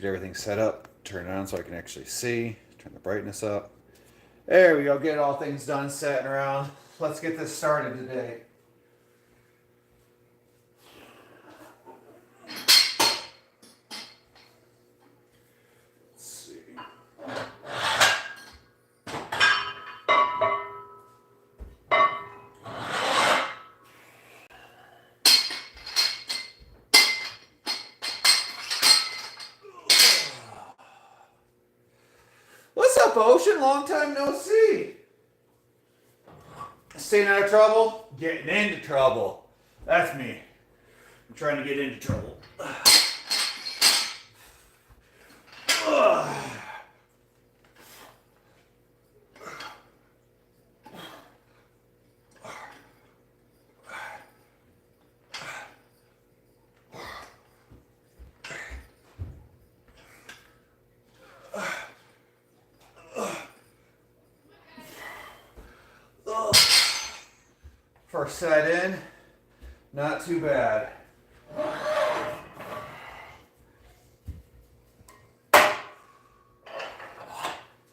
Get everything set up, turn it on so I can actually see, turn the brightness up. There we go, get all things done, setting around. Let's get this started today. Let's see. What's up, Ocean? Long time no see. Staying out of trouble, getting into trouble. That's me. I'm trying to get into trouble. First set in, not too bad.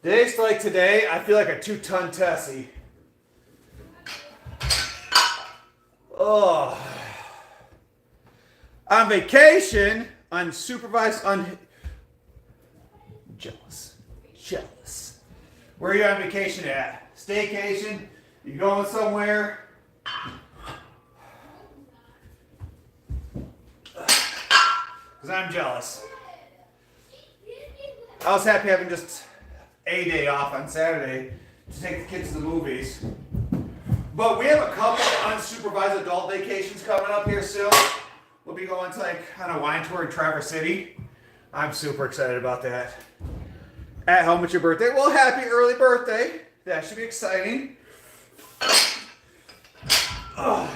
Days like today, I feel like a 2-ton Tessie. Oh. On vacation, unsupervised, jealous. Where are you on vacation at? Staycation? You going somewhere? Because I'm jealous. I was happy having just a day off on Saturday to take the kids to the movies. But we have a couple unsupervised adult vacations coming up here soon. We'll be going to on a wine tour in Traverse City. I'm super excited about that. At home, it's your birthday. Well, happy early birthday. That should be exciting. Oh.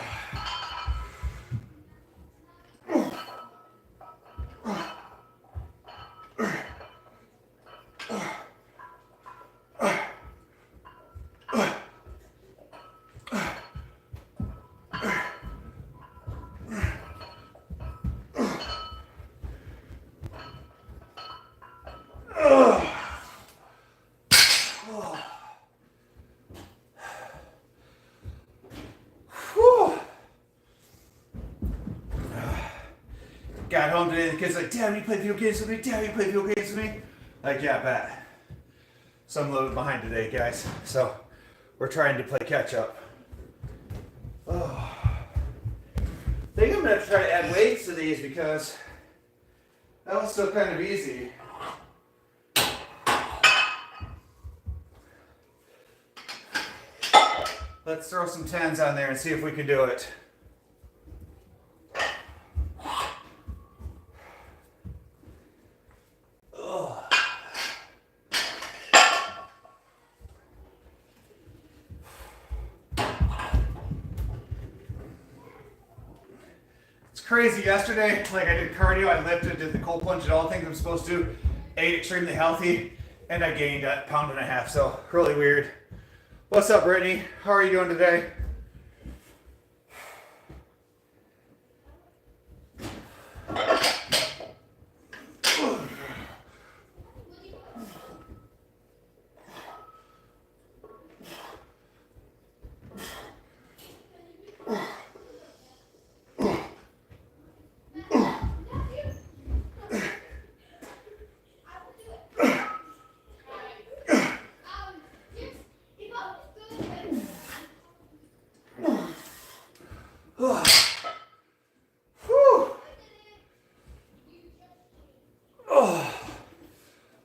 Got home today, the kids like, Dad, you play video games with me? Dad, you play video games with me? Like, yeah, bet. So I'm a little bit behind today, guys. So we're trying to play catch up. Oh. I think I'm going to try to add weights to these because that was still kind of easy. Let's throw some 10s on there and see if we can do it. Crazy yesterday, like I did cardio, I lifted, did the cold plunge, did all the things I'm supposed to, ate extremely healthy, and I gained a pound and a half, so really weird. What's up, Brittany? How are you doing today?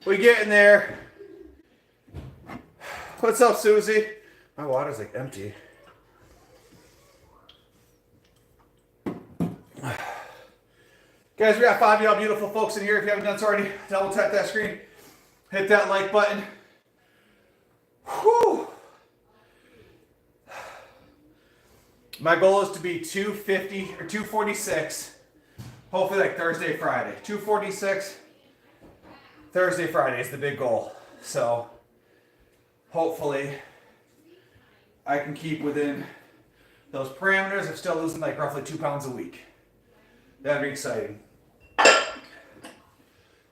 We getting there. What's up, Susie? My water's like empty. Guys, we got 5 of y'all beautiful folks in here. If you haven't done so already, double tap that screen. Hit that like button. Whew. My goal is to be 250 or 246. Hopefully like Thursday, Friday. 246. Thursday, Friday is the big goal. So hopefully I can keep within those parameters of still losing like roughly 2 pounds a week. That'd be exciting.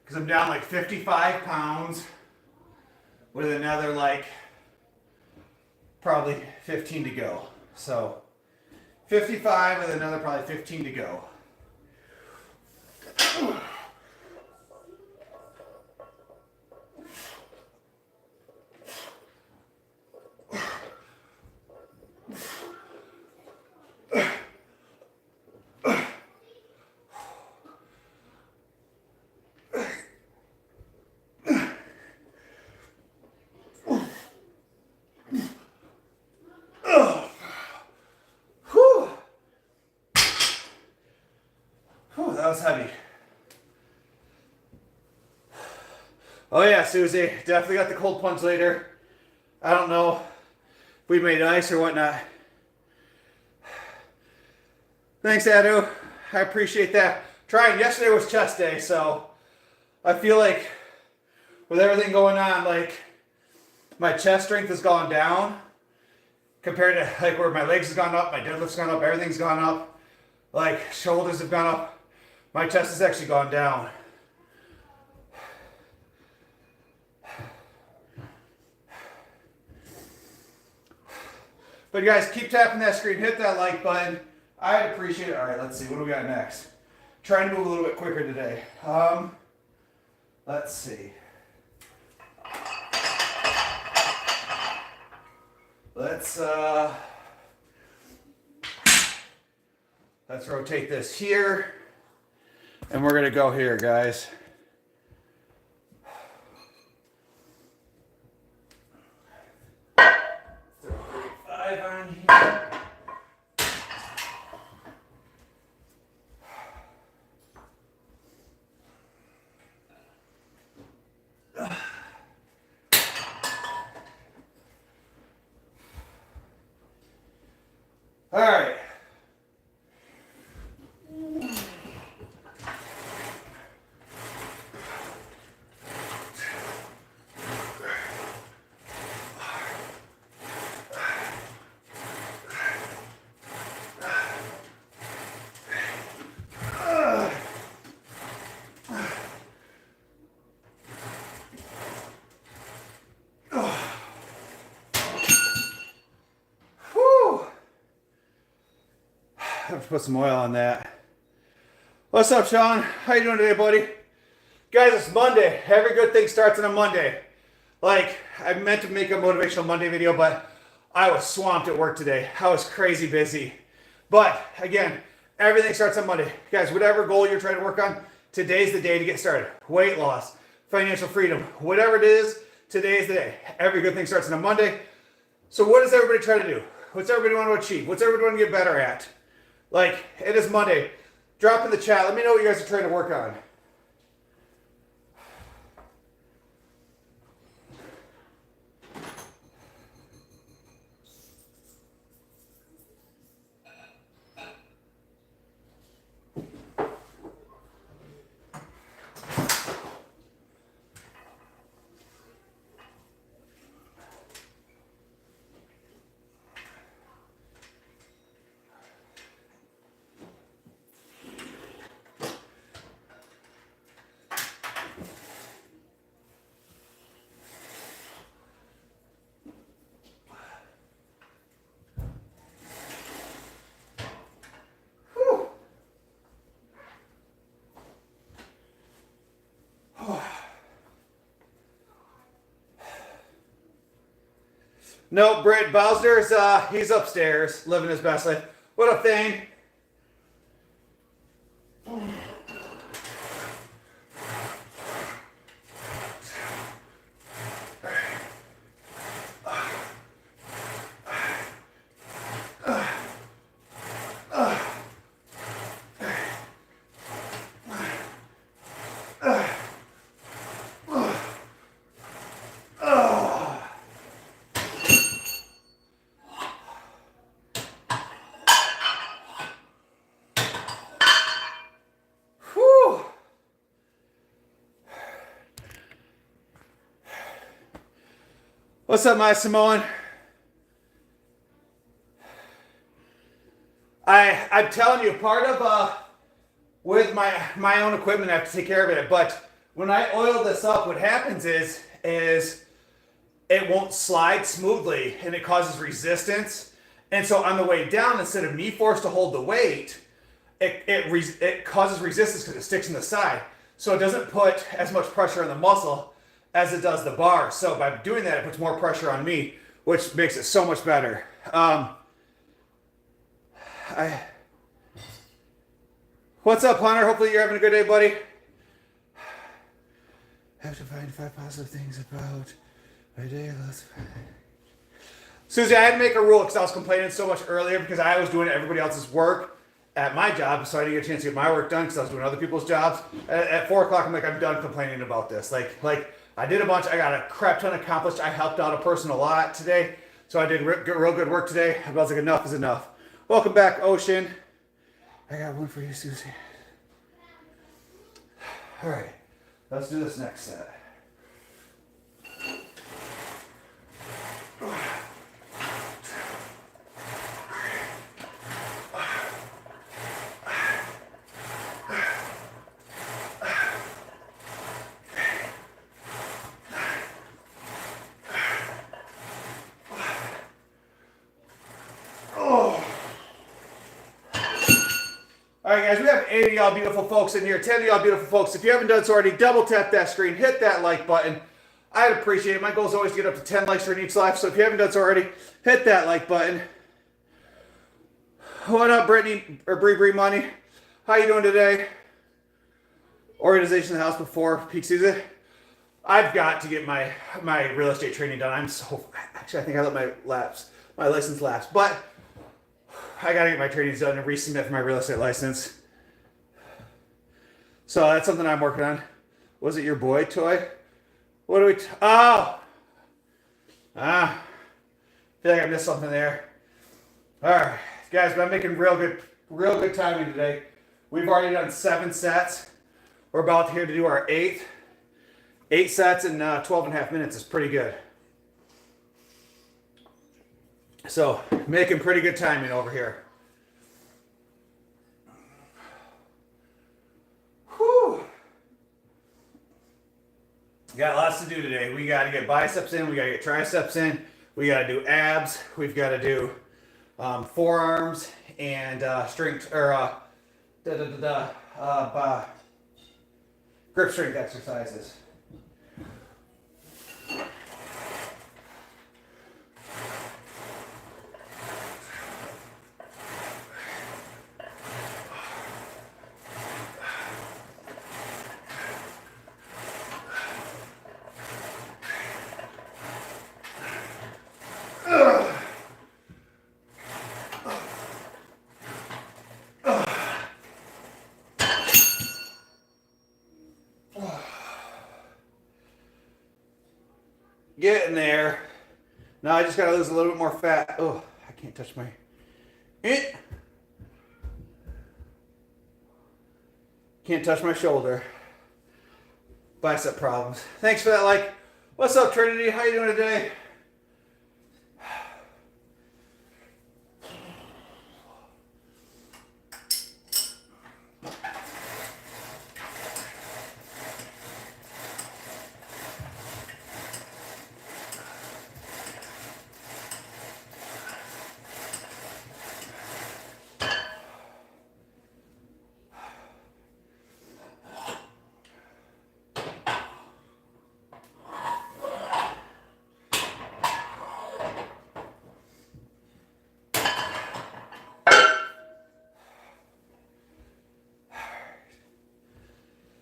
because I'm down like 55 pounds with another like probably 15 to go. So 55 with another probably 15 to go. That was heavy. Oh yeah, Susie, definitely got the cold plunge later. I don't know if we made ice or whatnot. Thanks, Adu. I appreciate that. Trying. Yesterday was chest day, so I feel like with everything going on, like my chest strength has gone down compared to like where my legs have gone up, my deadlift's gone up, everything's gone up. Like shoulders have gone up. My chest has actually gone down. But guys, keep tapping that screen, hit that like button. I'd appreciate it. All right, let's see, what do we got next? Trying to move a little bit quicker today. Let's see. Let's rotate this here. And we're gonna go here, guys. Throw 35 on here. All right. I have to put some oil on that. What's up, Sean? How you doing today, buddy? Guys, it's Monday. Every good thing starts on a Monday. Like, I meant to make a Motivational Monday video, but I was swamped at work today. I was crazy busy. But, again, everything starts on Monday. Guys, whatever goal you're trying to work on, today's the day to get started. Weight loss, financial freedom, whatever it is, today's the day. Every good thing starts on a Monday. So what does everybody try to do? What's everybody want to achieve? What's everybody want to get better at? Like, it is Monday. Drop in the chat. Let me know what you guys are trying to work on. No, Britt Bowser's, he's upstairs, living his best life. What up, Thane? What's up, my Samoan? I'm telling you, part of with my own equipment, I have to take care of it. But when I oil this up, what happens is it won't slide smoothly and it causes resistance. And so on the way down, instead of me forced to hold the weight, it causes resistance because it sticks in the side. So it doesn't put as much pressure on the muscle as it does the bar. So by doing that, it puts more pressure on me, which makes it so much better. What's up, Hunter? Hopefully you're having a good day, buddy. I have to find 5 positive things about my day. Susie, I had to make a rule because I was complaining so much earlier because I was doing everybody else's work at my job, so I didn't get a chance to get my work done because I was doing other people's jobs. At 4 o'clock, I'm like, I'm done complaining about this. Like I did a bunch. I got a crap ton accomplished. I helped out a person a lot today, so I did real good work today. I was like, enough is enough. Welcome back, Ocean. I got one for you, Susie. All right, let's do this next set. All right, guys, we have 8 of y'all beautiful folks in here, 10 of y'all beautiful folks. If you haven't done so already, double tap that screen, hit that like button. I'd appreciate it. My goal is always to get up to 10 likes for each live, so if you haven't done so already, hit that like button. What up, Brittany, or Bree Money? How you doing today? Organization in the house before peak season. I've got to get my real estate training done. Actually, I think I let my license lapse, but I gotta get my trainings done and resubmit for my real estate license. So that's something I'm working on. Was it your boy toy? What do we? I feel like I missed something there. All right, guys, but I'm making real good timing today. We've already done 7 sets. We're about here to do our 8th. 8 sets in 12 and a half minutes is pretty good. So, making pretty good timing over here. Whew. Got lots to do today. We got to get biceps in. We got to get triceps in. We got to do abs. We've got to do forearms and strength or grip strength exercises. Getting there. Now I just got to lose a little bit more fat. Oh, I can't touch my... Can't touch my shoulder. Bicep problems. Thanks for that like. What's up, Trinity? How you doing today?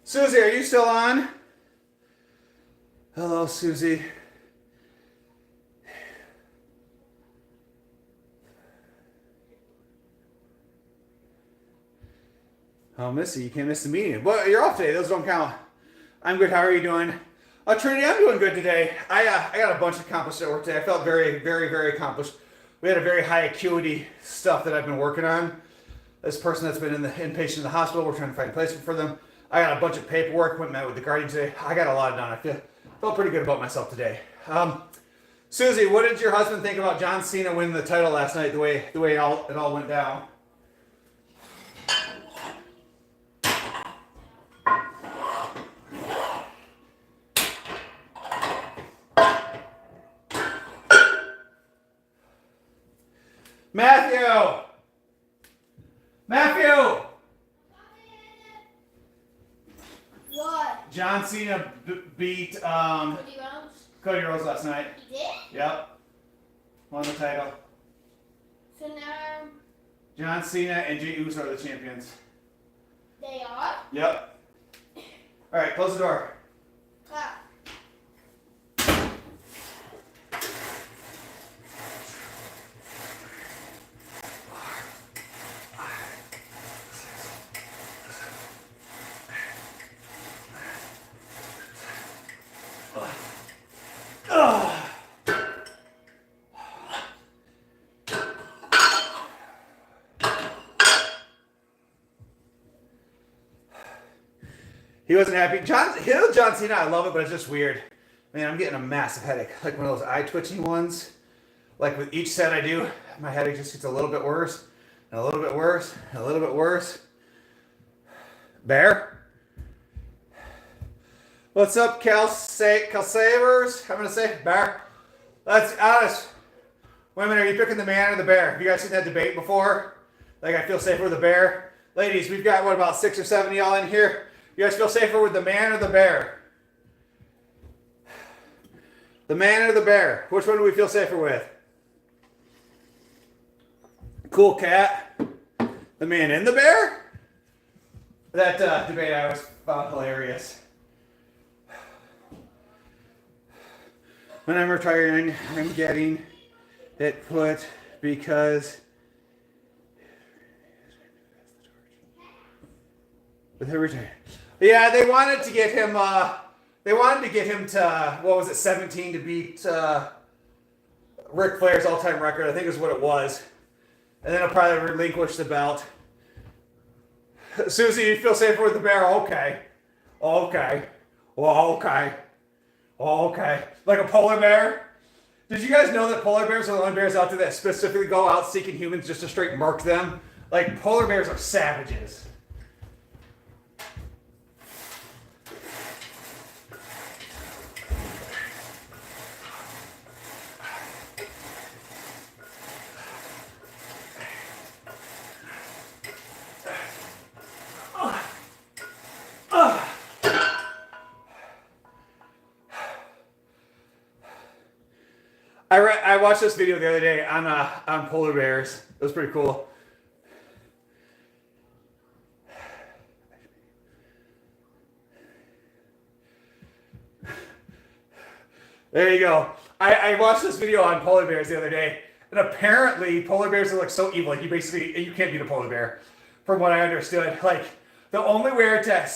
Susie, are you still on? Hello, Susie. Oh, Missy, you can't miss the meeting. Well, you're off today. Those don't count. I'm good. How are you doing? Trinity, I'm doing good today. I got a bunch accomplished at work today. I felt very, very, very accomplished. We had a very high acuity stuff that I've been working on. This person that's been inpatient in the hospital, we're trying to find a placement for them. I got a bunch of paperwork, went and met with the guardian today. I got a lot done. I felt pretty good about myself today. Susie, what did your husband think about John Cena winning the title last night, the way it all went down? Matthew! Matthew! What? John Cena beat Cody Rhodes last night. He did? Yep. Won the title. So now John Cena and Jey Uso are the champions. they are? Yep. Alright, close the door. Ah. He wasn't happy. John Cena, I love it, but it's just weird. Man, I'm getting a massive headache. Like one of those eye twitching ones. Like with each set I do, my headache just gets a little bit worse, and a little bit worse, and a little bit worse. Bear? What's up, Calsavers? I'm gonna say Bear. Let's honest. Women, are you picking the man or the bear? Have you guys seen that debate before? Like, I feel safer with the bear. Ladies, we've got, what, about 6 or 7 of y'all in here? You guys feel safer with the man or the bear? The man or the bear? Which one do we feel safer with? Cool cat. The man and the bear? That debate I always found hilarious. When I'm retiring, I'm getting it put because with her return. Yeah, they wanted to get him. To what was it, 17 to beat Ric Flair's all-time record. I think is what it was, and then he'll probably relinquish the belt. Susie, you feel safer with the bear? Okay. Okay. Well, okay. Okay. Like a polar bear? Did you guys know that polar bears are the only bears out there that specifically go out seeking humans just to straight murk them? Like, polar bears are savages. I watched this video the other day on polar bears. It was pretty cool. There you go. I watched this video on polar bears the other day, and apparently polar bears are like so evil. Like you can't beat a polar bear, from what I understood. Like the only way to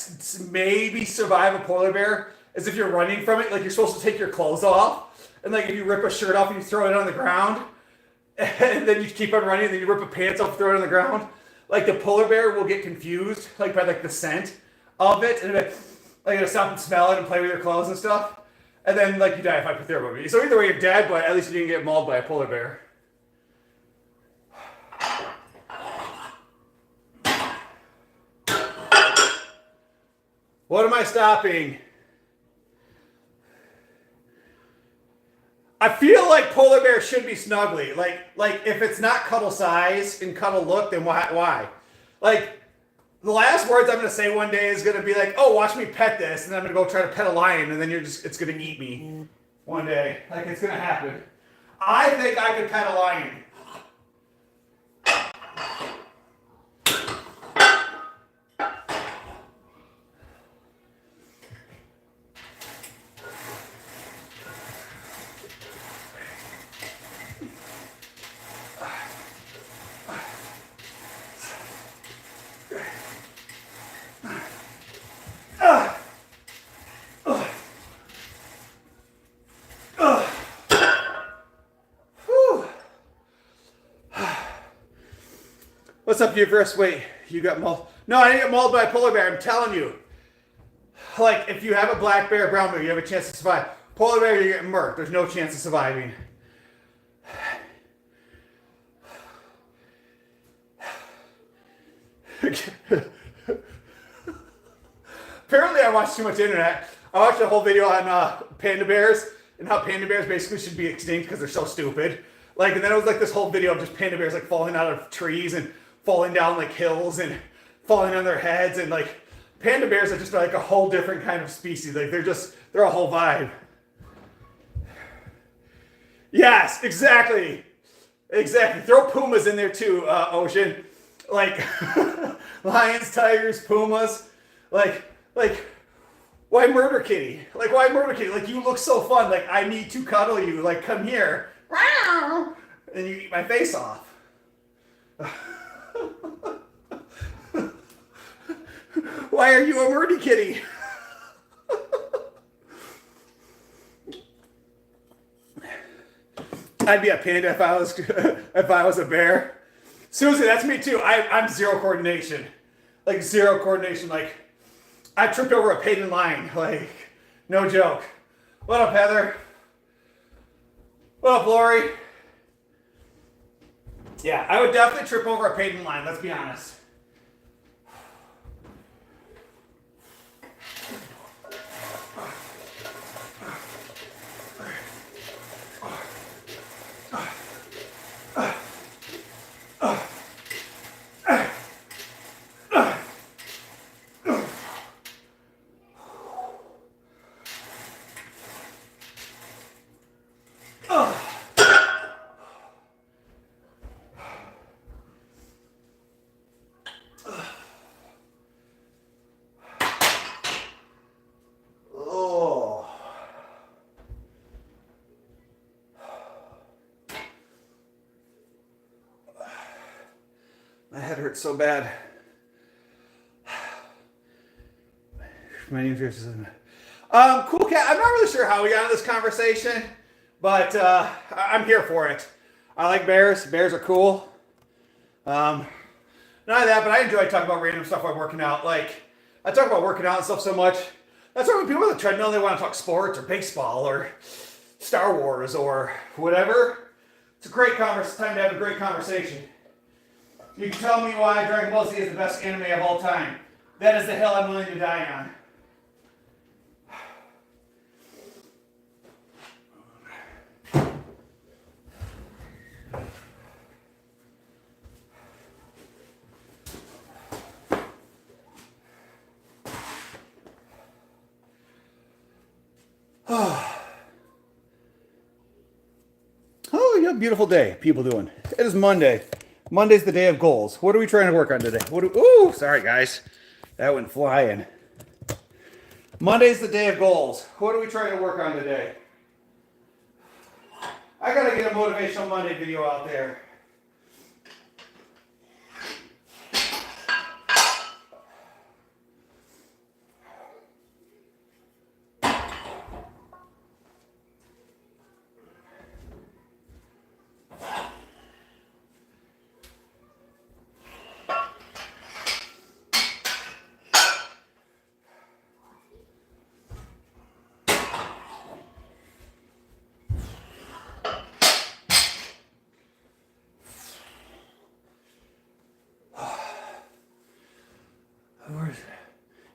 maybe survive a polar bear is if you're running from it. Like you're supposed to take your clothes off. And like if you rip a shirt off and you throw it on the ground, and then you keep on running, and then you rip a pants off and throw it on the ground, like the polar bear will get confused like by like the scent of it, and like it'll stop and smell it and play with your clothes and stuff, and then like you die of hypothermia. So either way you're dead, but at least you didn't get mauled by a polar bear. What am I stopping? I feel like polar bears should be snuggly. Like if it's not cuddle size and cuddle look, then why? Like the last words I'm gonna say one day is gonna be like, oh, watch me pet this, and then I'm gonna go try to pet a lion, and then it's gonna eat me one day. Like it's gonna happen. I think I could pet a lion. What's up, Euverse? Wait, you got mauled? No, I didn't get mauled by a polar bear. I'm telling you. Like, if you have a black bear, brown bear, you have a chance to survive. Polar bear, you're getting murked. There's no chance of surviving. Apparently, I watched too much internet. I watched a whole video on panda bears and how panda bears basically should be extinct because they're so stupid. Like, and then it was like this whole video of just panda bears like falling out of trees and falling down like hills and falling on their heads, and like panda bears are just like a whole different kind of species. Like they're a whole vibe. Yes, exactly. Exactly. Throw pumas in there too, Ocean. Like lions, tigers, pumas. Like, why murder kitty? Like, why murder kitty? Like, you look so fun. Like, I need to cuddle you. Like, come here. And you eat my face off. Why are you a murdy kitty? I'd be a panda if I was a bear. Susie, that's me too. I'm zero coordination. Like zero coordination. Like I tripped over a painted line. Like no joke. What up, Heather? What up, Lori? Yeah, I would definitely trip over a painted line. Let's be honest. My head hurts so bad. My name is Cool Cat. I'm not really sure how we got into this conversation, but I'm here for it. I like bears. Bears are cool. Not only that, but I enjoy talking about random stuff while working out. Like, I talk about working out and stuff so much. That's why when people on the treadmill, they want to talk sports or baseball or Star Wars or whatever. It's a great time to have a great conversation. You can tell me why Dragon Ball Z is the best anime of all time. That is the hill I'm willing to die on. Oh, yeah, beautiful day. People doing. It is Monday. Monday's the day of goals. What are we trying to work on today? Ooh, sorry guys. That went flying. Monday's the day of goals. What are we trying to work on today? I gotta get a Motivational Monday video out there.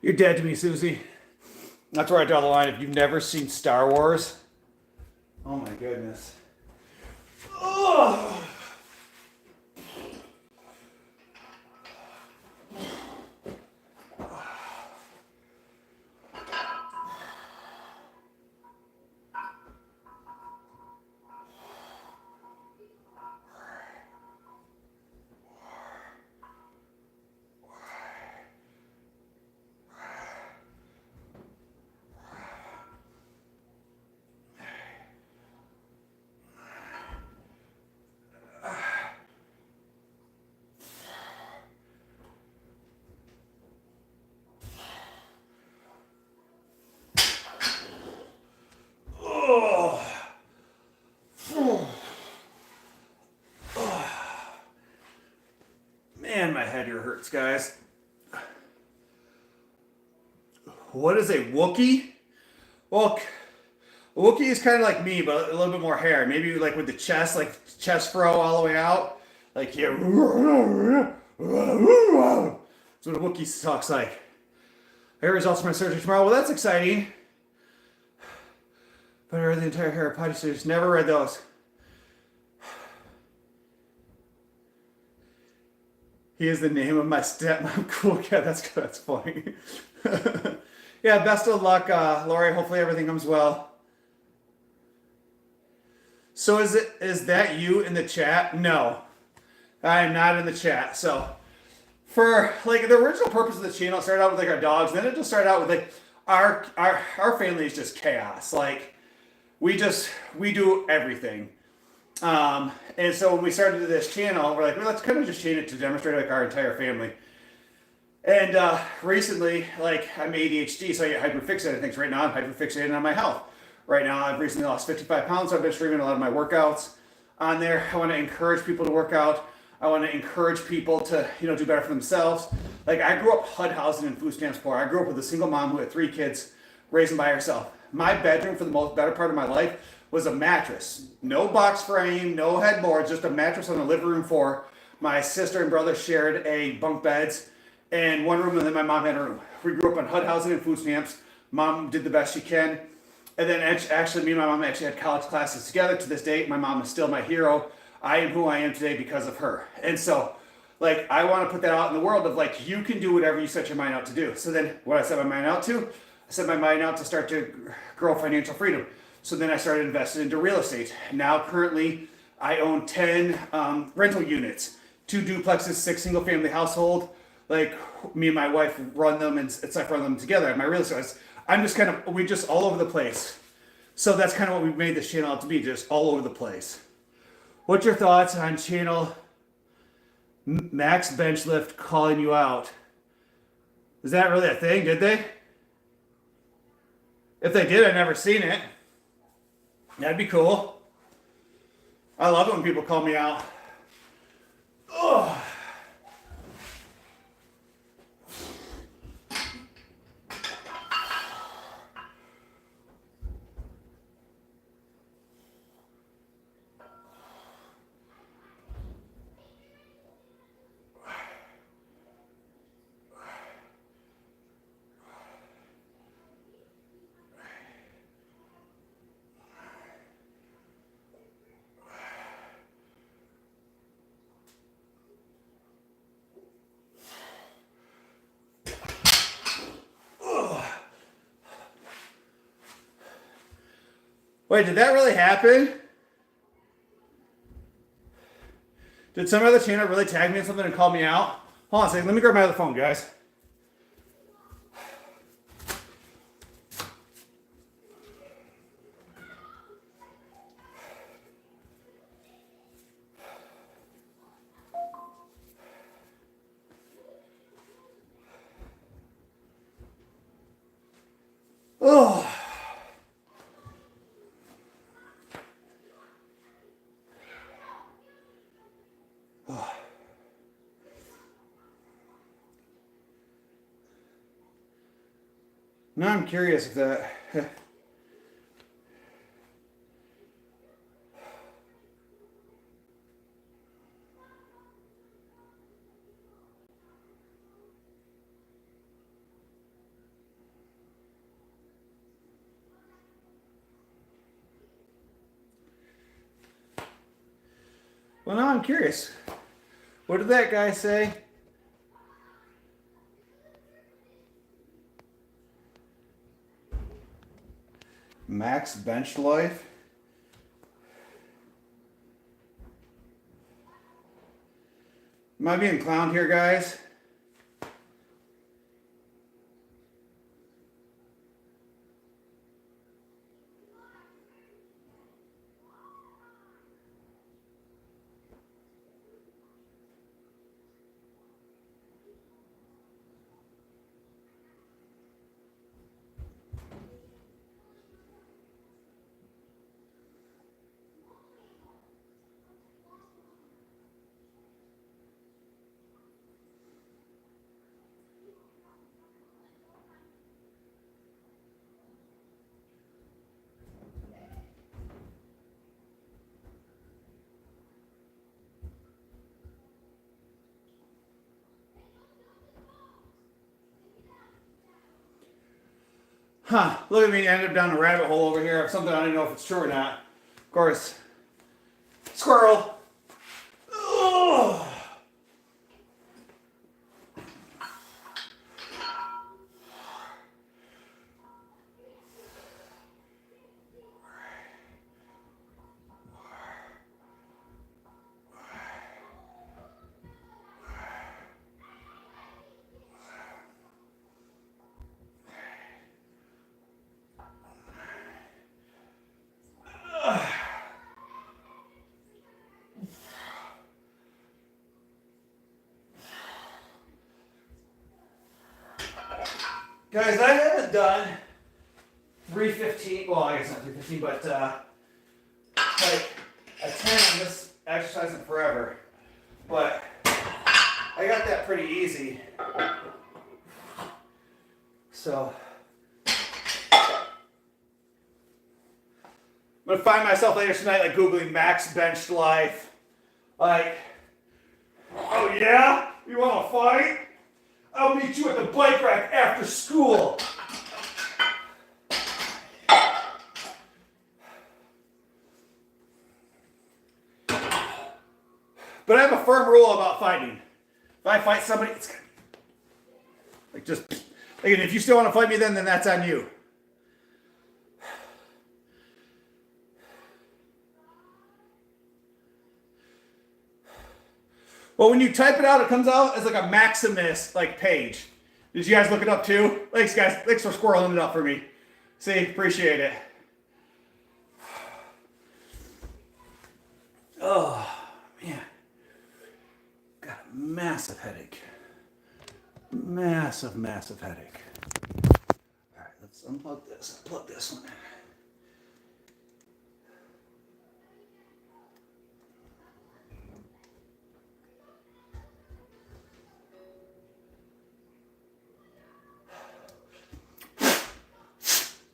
You're dead to me, Susie. That's where I draw the line. If you've never seen Star Wars, oh my goodness. Oh. Man, my head here hurts, guys. What is a Wookiee? Well, a Wookiee is kind of like me, but a little bit more hair. Maybe like with the chest, like chest fro all the way out. Like, yeah. That's what a Wookiee talks like. I get results from my surgery tomorrow. Well, that's exciting. But I read the entire Harry Potter series. Never read those. He is the name of my stepmom. Cool. Yeah, that's funny. Yeah, best of luck, Lori. Hopefully everything comes well. So is that you in the chat? No, I am not in the chat. So for like the original purpose of the channel, it started out with like our dogs. Then it just started out with like our family is just chaos. Like we do everything. And so when we started this channel, we're like, well, let's kind of just change it to demonstrate like our entire family. And recently, like I'm ADHD, so I get hyperfixated on things. Right now, I'm hyperfixated on my health. Right now, I've recently lost 55 pounds, so I've been streaming a lot of my workouts on there. I want to encourage people to work out. I want to encourage people to, do better for themselves. Like I grew up HUD housing and food stamps poor. I grew up with a single mom who had 3 kids, raised them by herself. My bedroom for the better part of my life was a mattress. No box frame, no headboard, just a mattress on the living room floor. My sister and brother shared a bunk beds and one room, and then my mom had a room. We grew up on HUD housing and food stamps. Mom did the best she can. And then actually, me and my mom actually had college classes together to this date. My mom is still my hero. I am who I am today because of her. And so, like, I want to put that out in the world of, like, you can do whatever you set your mind out to do. So then what I set my mind out to, I set my mind out to start to grow financial freedom. So then I started investing into real estate. Now, currently, I own 10 rental units, 2 duplexes, 6 single-family household. Like, me and my wife run them, and it's like run them together at my real estate. We just all over the place. So that's kind of what we've made this channel out to be, just all over the place. What's your thoughts on channel Max Bench Lift calling you out? Is that really a thing? Did they? If they did, I've never seen it. That'd be cool. I love it when people call me out. Ugh. Wait, did that really happen? Did some other channel really tag me in something and call me out? Hold on a second, let me grab my other phone, guys. Oh. Now I'm curious if that... Well, now I'm curious. What did that guy say? Max Bench Life? Am I being clowned here, guys? Huh, look at me, ended up down a rabbit hole over here of something I don't even know if it's true or not. Of course. Squirrel! Ugh. Guys, I haven't done 315, well, I guess not 315, but like a 10 on this exercise in forever. But I got that pretty easy. So I'm gonna find myself later tonight like Googling max bench life. Like, oh yeah? You wanna fight? I'll meet you at the bike rack after school. But I have a firm rule about fighting. If I fight somebody, it's like just like, if you still want to fight me, then that's on you. Well, when you type it out, it comes out as like a Maximus like page. Did you guys look it up too? Thanks, guys. Thanks for squirreling it up for me. See, appreciate it. Oh man, got a massive headache. Massive headache. All right, let's unplug this. Plug this one in.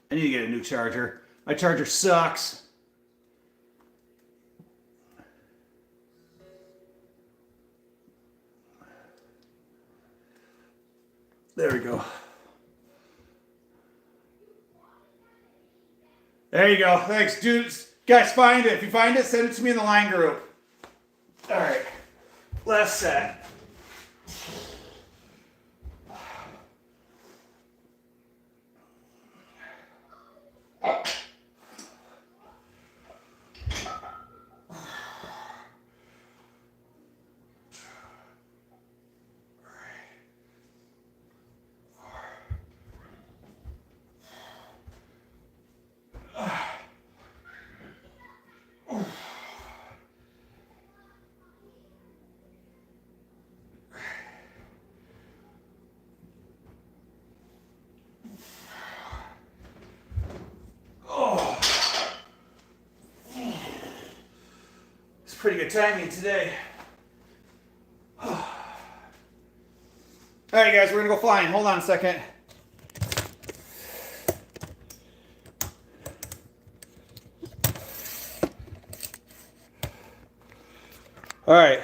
I need to get a new charger. My charger sucks. There we go. There you go. Thanks, dudes. Guys, find it. If you find it, send it to me in the line group. All right. Last set. Pretty good timing today. All right, guys, we're gonna go flying. Hold on a second. All right.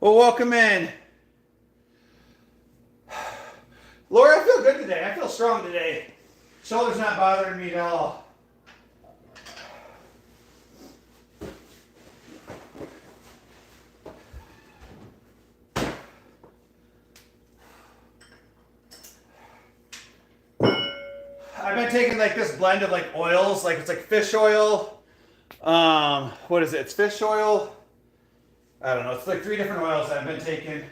Well, welcome in. Laura, I feel good today. I feel strong today. Shoulder's not bothering me at all. I've been taking like this blend of like oils, like it's like fish oil. What is it? It's fish oil. I don't know. It's like 3 different oils I've been taking,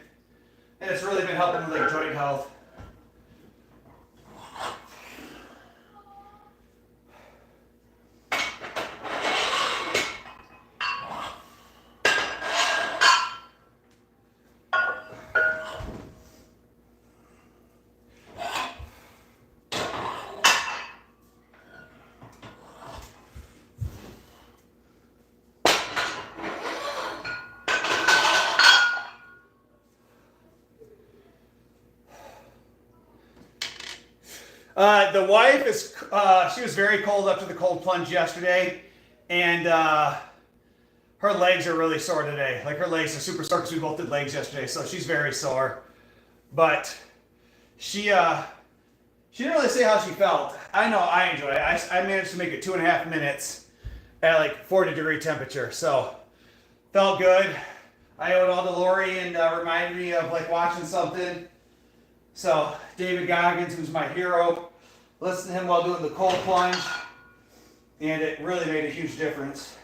and it's really been helping with like joint health. The wife is, she was very cold after the cold plunge yesterday, and her legs are really sore today. Like her legs are super sore because we both did legs yesterday, so she's very sore. But she didn't really say how she felt. I know I enjoy it. I managed to make it 2.5 minutes at like 40-degree temperature, so felt good. I owed all to Lori and reminded me of like watching something. So David Goggins, who's my hero, listened to him while doing the cold plunge, and it really made a huge difference.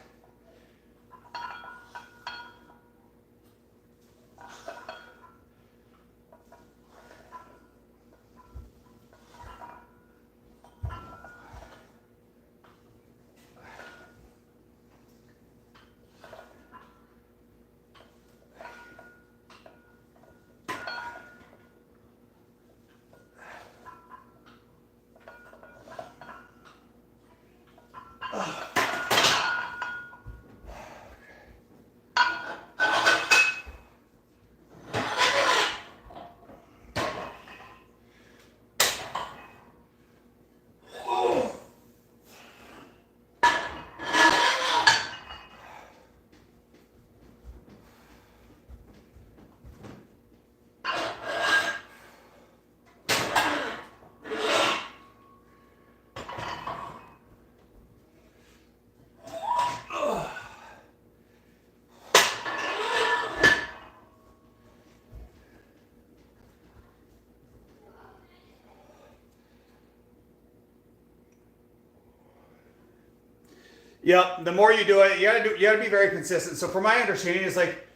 Yep. The more you do it, you gotta be very consistent. So from my understanding, is like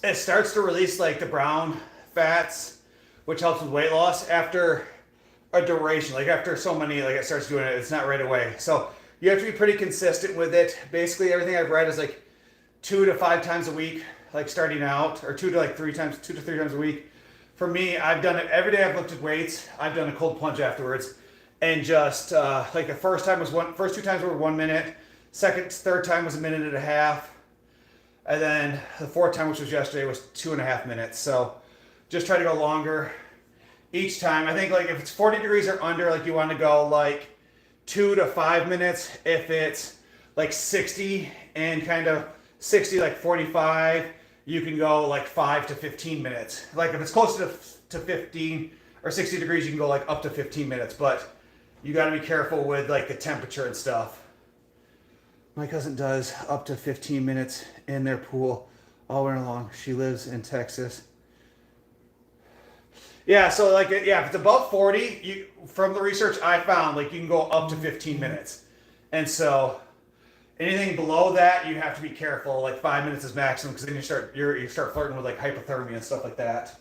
it starts to release like the brown fats, which helps with weight loss after a duration. Like after so many, like it starts doing it. It's not right away. So you have to be pretty consistent with it. Basically, everything I've read is like 2 to 5 times a week, like starting out, or 2 to 3 times a week. For me, I've done it every day. I've lifted weights. I've done a cold plunge afterwards, and just like the first 2 times were 1 minute. Third time was a minute and a half, and then the fourth time, which was yesterday, was 2.5 minutes. So just try to go longer each time. I think like if it's 40 degrees or under, like you want to go like 2 to 5 minutes. If it's like 60 and kind of 60, like 45, you can go like 5 to 15 minutes. Like if it's closer to 15 or 60 degrees, you can go like up to 15 minutes, but you got to be careful with like the temperature and stuff. My cousin does up to 15 minutes in their pool all winter long. She lives in Texas. Yeah, so like, yeah, if it's above 40, from the research I found, like you can go up to 15 minutes. And so anything below that, you have to be careful. Like 5 minutes is maximum, because then you start flirting with like hypothermia and stuff like that.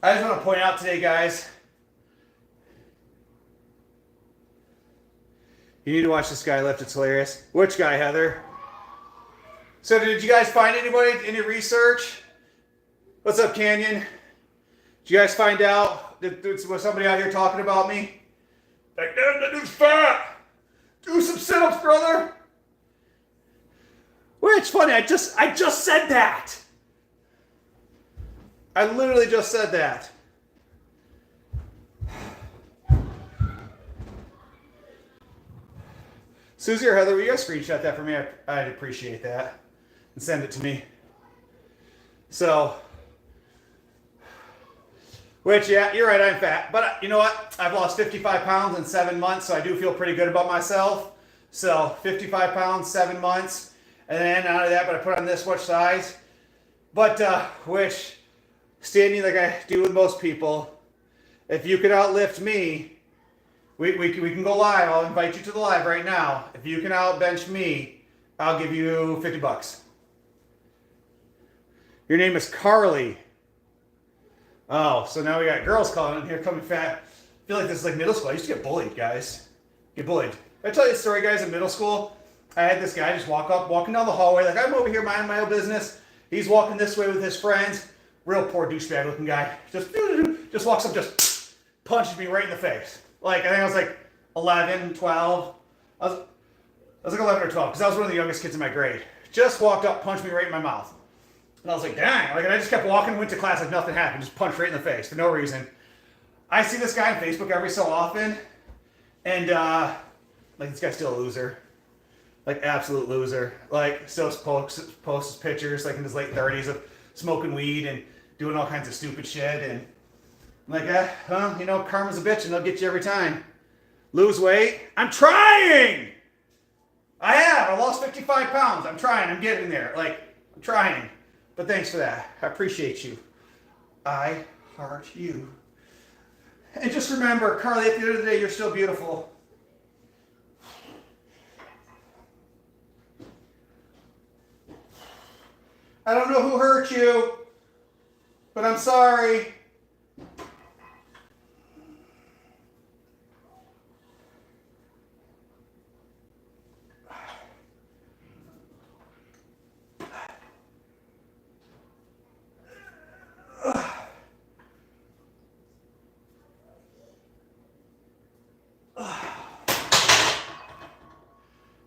I just want to point out today, guys, you need to watch this guy lift. It's hilarious. Which guy, Heather? So did you guys find anybody, any research? What's up, Canyon? Did you guys find out that was somebody out here talking about me? Like, that dude's fat. Do some sit-ups, brother. Well, it's funny. I just said that. I literally just said that. Susie or Heather, will you guys screenshot that for me? I'd appreciate that. And send it to me. So, which, yeah, you're right, I'm fat. But you know what? I've lost 55 pounds in 7 months, so I do feel pretty good about myself. So, 55 pounds, 7 months. And then out of that, but I put on this much size. But, which, standing like I do with most people, if you can outlift me, we can go live. I'll invite you to the live right now. If you can outbench me, I'll give you $50. Your name is Carly. Oh, so now we got girls calling in here, coming fat. I feel like this is like middle school. I used to get bullied, guys. Get bullied. I tell you a story, guys, in middle school. I had this guy just walking down the hallway, like I'm over here minding my own business. He's walking this way with his friends. Real poor douchebag looking guy. Just walks up, just punches me right in the face. Like, I think I was like 11, 12. I was like 11 or 12, because I was one of the youngest kids in my grade. Just walked up, punched me right in my mouth. And I was like, dang. Like, and I just kept walking, went to class like nothing happened. Just punched right in the face for no reason. I see this guy on Facebook every so often. And, like, this guy's still a loser. Like, absolute loser. Like, still posts pictures, like, in his late 30s of smoking weed and doing all kinds of stupid shit. And I'm like, well, you know, karma's a bitch and they'll get you every time. Lose weight. I'm trying! I have. I lost 55 pounds. I'm trying. I'm getting there. Like, I'm trying. But thanks for that. I appreciate you. I heart you. And just remember, Carly, at the end of the day, you're still beautiful. I don't know who hurt you, but I'm sorry.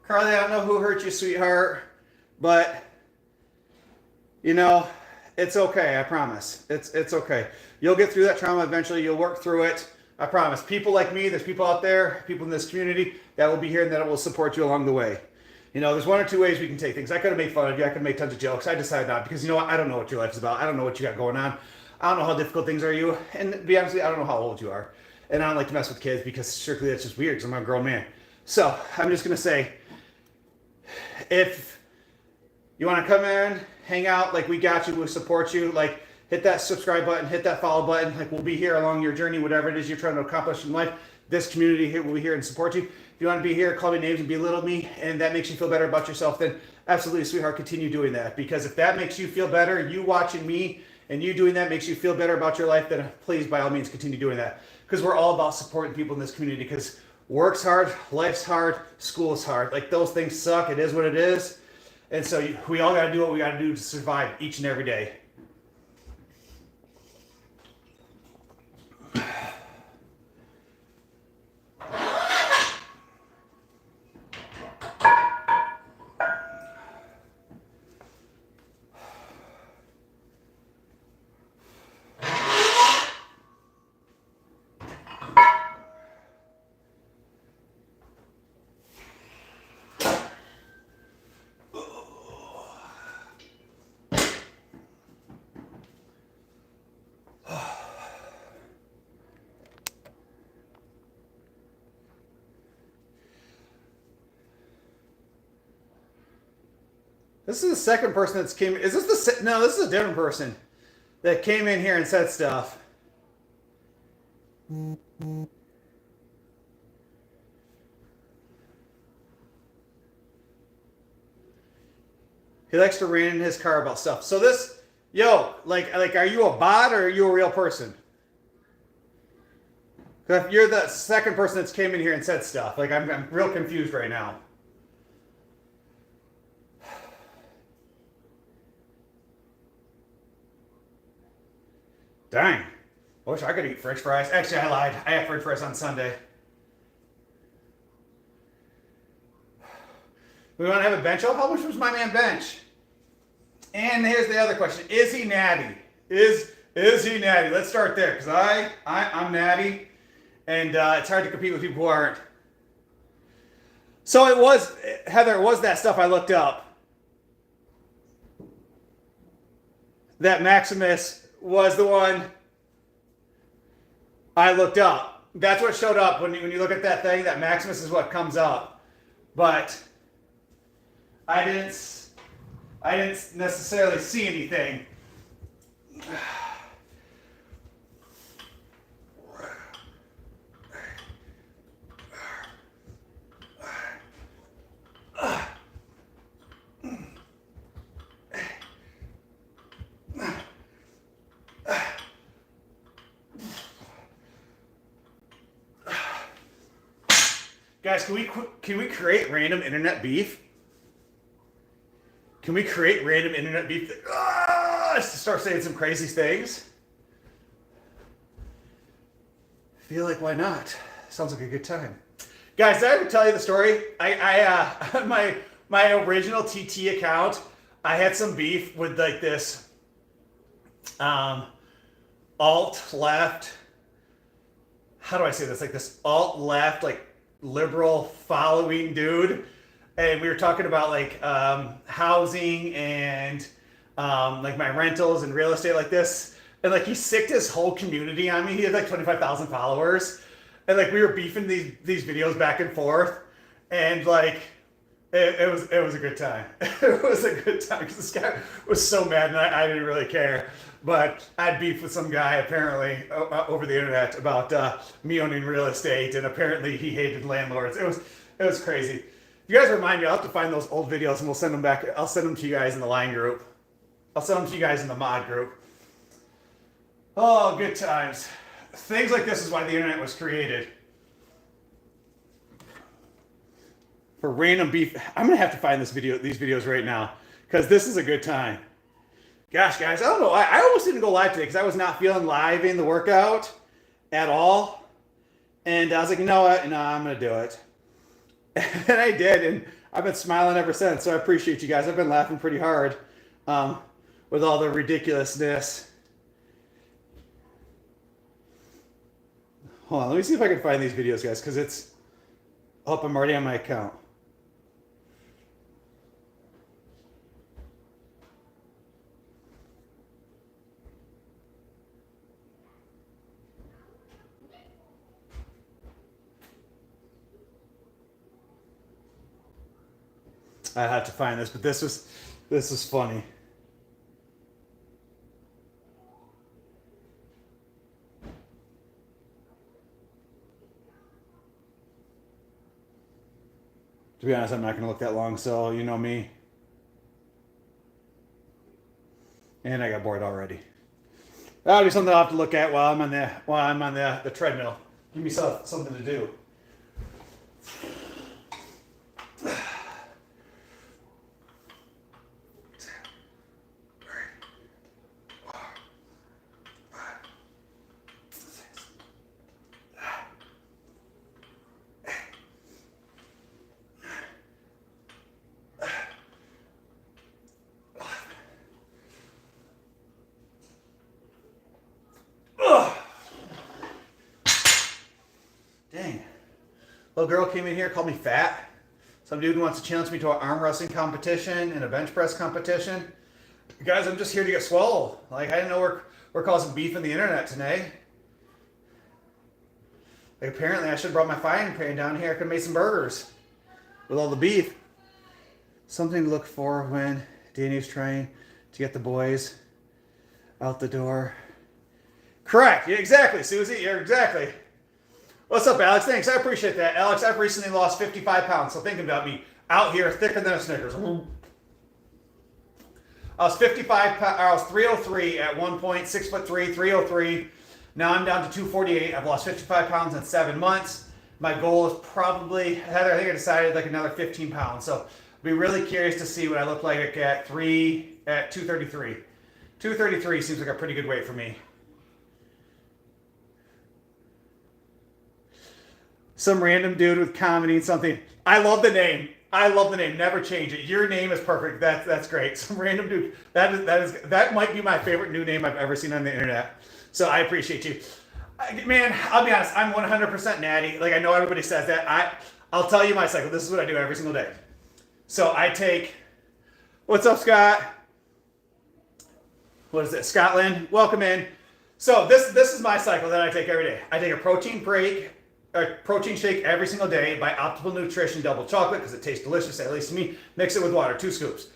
Carly, I don't know who hurt you, sweetheart, but, you know, it's okay, I promise. It's okay. You'll get through that trauma eventually. You'll work through it. I promise. People like me, there's people out there, people in this community that will be here and that will support you along the way. You know, there's one or two ways we can take things. I could have made fun of you. I could have made tons of jokes. I decided not because, you know what? I don't know what your life is about. I don't know what you got going on. I don't know how difficult things are you. And to be honest with you, I don't know how old you are. And I don't like to mess with kids because strictly that's just weird because I'm a grown man. So I'm just going to say, if you want to come in, hang out, like we got you, we'll support you, like hit that subscribe button, hit that follow button, like we'll be here along your journey, whatever it is you're trying to accomplish in life. This community here will be here and support you. If you want to be here, call me names and belittle me, and that makes you feel better about yourself, then absolutely, sweetheart, continue doing that. Because if that makes you feel better, you watching me and you doing that makes you feel better about your life, then please, by all means, continue doing that. Because we're all about supporting people in this community because work's hard, life's hard, school is hard. Like those things suck. It is what it is. And so we all got to do what we got to do to survive each and every day. This is the second person that's came. Is this the no? This is a different person that came in here and said stuff. He likes to rant in his car about stuff. So this, yo, like, are you a bot or are you a real person? If you're the second person that's came in here and said stuff, like I'm real confused right now. Dang. I wish I could eat french fries. Actually, I lied. I had french fries on Sunday. We want to have a bench. Oh, how much was my man bench? And here's the other question. Is he natty? Is he natty? Let's start there because I'm natty. And it's hard to compete with people who aren't. So it was, Heather, it was that stuff I looked up. That Maximus was the one I looked up. That's what showed up when you look at that thing. That Maximus is what comes up. But I didn't necessarily see anything. Guys, can we create random internet beef? Can we create random internet beef to start saying some crazy things? I feel like why not? Sounds like a good time. Guys, did I ever tell you the story? My original TT account, I had some beef with like this alt left. How do I say this? Like this alt left, like liberal following dude. And we were talking about like housing and like my rentals and real estate like this. And like he sicked his whole community on me. He had like 25,000 followers. And like we were beefing these videos back and forth. And like it was a good time. It was a good time because this guy was so mad and I didn't really care. But I had beef with some guy apparently over the internet about me owning real estate, and apparently he hated landlords. It was crazy. If you guys remind me, I'll have to find those old videos and we'll send them back. I'll send them to you guys in the line group. I'll send them to you guys in the mod group. Oh, good times. Things like this is why the internet was created. For random beef. I'm gonna have to find these videos right now because this is a good time. Gosh, guys, I don't know. I almost didn't go live today because I was not feeling live in the workout at all. And I was like, you know what? No, I'm going to do it. And I did. And I've been smiling ever since. So I appreciate you guys. I've been laughing pretty hard with all the ridiculousness. Hold on, let me see if I can find these videos, guys, because it's up. I'm already on my account. I have to find this, but this was funny. To be honest, I'm not going to look that long, so you know me. And I got bored already. That'll be something I'll have to look at while I'm on the treadmill. Give me something to do. Dang. Little girl came in here, called me fat. Some dude wants to challenge me to an arm wrestling competition and a bench press competition. Guys, I'm just here to get swole. Like, I didn't know we're causing beef on the internet today. Like, apparently I should have brought my frying pan down here. I could have made some burgers with all the beef. Something to look for when Danny's trying to get the boys out the door. Correct. Yeah, exactly, Susie. You're exactly. What's up, Alex? Thanks. I appreciate that. Alex, I've recently lost 55 pounds, so thinking about me out here thicker than a Snickers. I was 303 at one point, 6'3", 303. Now I'm down to 248. I've lost 55 pounds in 7 months. My goal is probably, Heather, I think I decided like another 15 pounds. So I'll be really curious to see what I look like at 233. 233 seems like a pretty good weight for me. Some random dude with comedy and something. I love the name. Never change it. Your name is perfect. That's great. Some random dude. That might be my favorite new name I've ever seen on the internet. So I appreciate you. Man, I'll be honest. I'm 100% natty. Like, I know everybody says that. I'll tell you my cycle. This is what I do every single day. So I take. What's up, Scott? What is it? Scotland. Welcome in. So this is my cycle that I take every day. I take a protein shake every single day by Optimal Nutrition Double Chocolate because it tastes delicious, at least to me. Mix it with water, 2 scoops.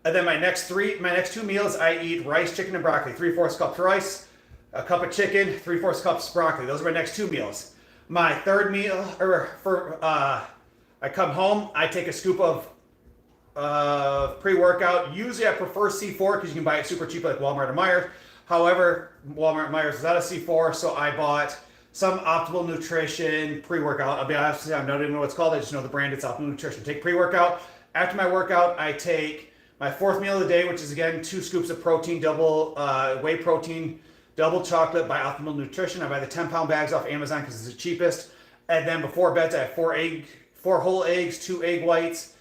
And then my next 2 meals, I eat rice, chicken, and broccoli. 3/4 cups rice, a cup of chicken, 3/4 cups broccoli. Those are my next 2 meals. My third meal, I come home, I take a scoop of pre-workout. Usually I prefer C4 because you can buy it super cheap like Walmart or Meijer. However, Walmart and Meijer is out of C4, so I bought some Optimal Nutrition pre-workout. I'll be honest with you, I don't even know what it's called. I just know the brand. It's Optimal Nutrition. Take pre-workout. After my workout, I take my 4th meal of the day, which is again 2 scoops of protein, whey protein, double chocolate by Optimal Nutrition. I buy the 10-pound bags off Amazon because it's the cheapest. And then before bed, I have 4 whole eggs, 2 egg whites,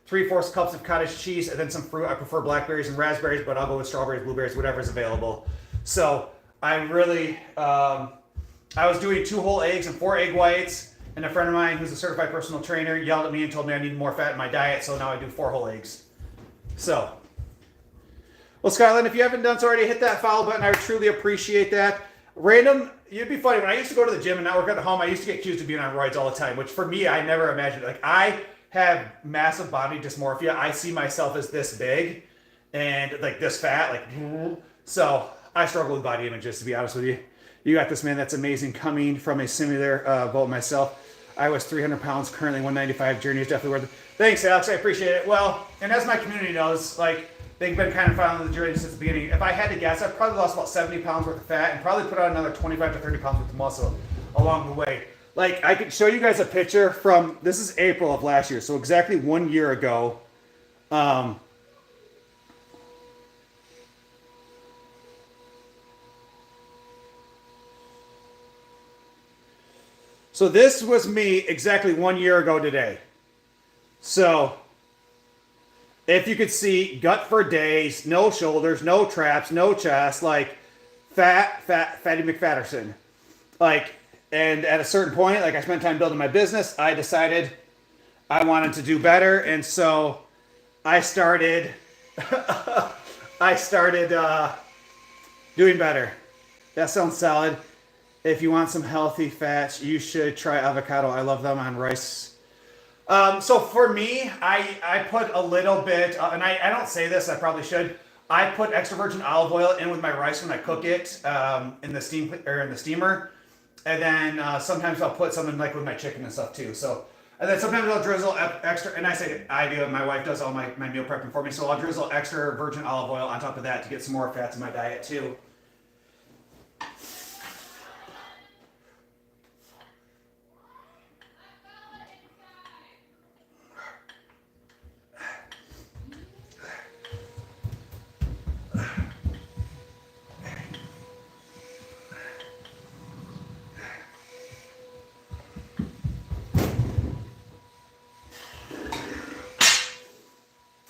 3/4 cups of cottage cheese, and then some fruit. I prefer blackberries and raspberries, but I'll go with strawberries, blueberries, whatever's available. So I really. I was doing 2 whole eggs and 4 egg whites, and a friend of mine who's a certified personal trainer yelled at me and told me I needed more fat in my diet, so now I do 4 whole eggs. So, well, Skyline, if you haven't done so already, hit that follow button. I would truly appreciate that. You'd be funny. When I used to go to the gym and not work at home, I used to get accused of being on roids all the time, which for me, I never imagined. Like, I have massive body dysmorphia. I see myself as this big and like this fat, like, so I struggle with body images, to be honest with you. You got this, man. That's amazing. Coming from a similar boat myself. I was 300 pounds, currently 195. Journey is definitely worth it. Thanks, Alex. I appreciate it. Well, and as my community knows, like, they've been kind of following the journey since the beginning. If I had to guess, I've probably lost about 70 pounds worth of fat and probably put on another 25 to 30 pounds worth of muscle along the way. Like, I could show you guys a picture from, this is April of last year, so exactly 1 year ago. So this was me exactly 1 year ago today. So if you could see, gut for days, no shoulders, no traps, no chest, like Fatty McFatterson. Like, And at a certain point, like I spent time building my business, I decided I wanted to do better. And so I started, I started doing better. That sounds solid. If you want some healthy fats, you should try avocado. I love them on rice. So for me, I put a little bit, and I don't say this, I probably should. I put extra virgin olive oil in with my rice when I cook it in the steamer, and then sometimes I'll put something like with my chicken and stuff too. So, and then sometimes I'll drizzle extra, and I say I do, and my wife does all my meal prepping for me. So I'll drizzle extra virgin olive oil on top of that to get some more fats in my diet too.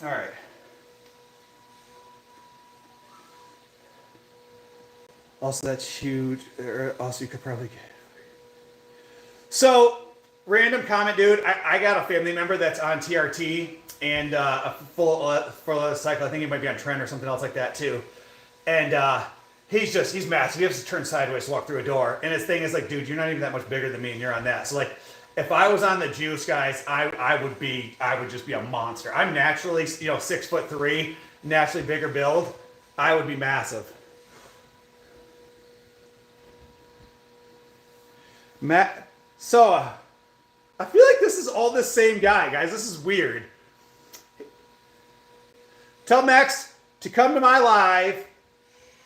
All right. Also, that's huge. Also, you could probably get. So, random comment, dude. I got a family member that's on TRT and a full cycle. I think he might be on Trend or something else like that too. And he's massive. He has to turn sideways to walk through a door. And his thing is like, dude, you're not even that much bigger than me, and you're on that. So like, if I was on the juice, guys, I would just be a monster. I'm naturally, 6'3", naturally bigger build. I would be massive. Matt, so I feel like this is all the same guy, guys. This is weird. Tell Max to come to my live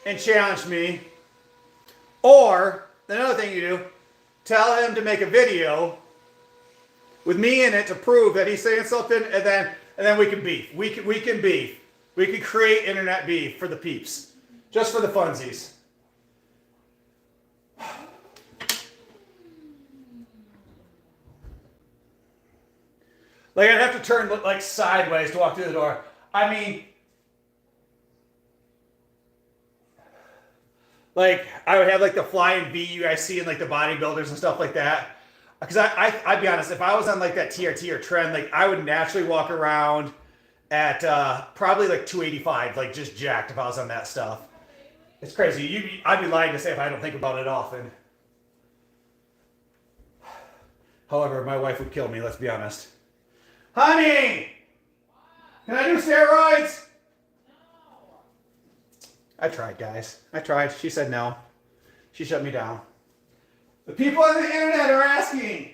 and challenge me. Or, another thing you do, tell him to make a video with me in it to prove that he's saying something, and then we can beef. We can beef. We can create internet beef for the peeps. Just for the funsies. Like, I'd have to turn like sideways to walk through the door. I mean, like, I would have like the flying V you guys see in like the bodybuilders and stuff like that. Because I'd be honest, if I was on like that TRT or Trend, like I would naturally walk around at probably like 285, like just jacked if I was on that stuff. It's crazy. I'd be lying to say if I don't think about it often. However, my wife would kill me, let's be honest. Honey! Can I do steroids? No. I tried, guys. I tried. She said no. She shut me down. The people on the internet are asking.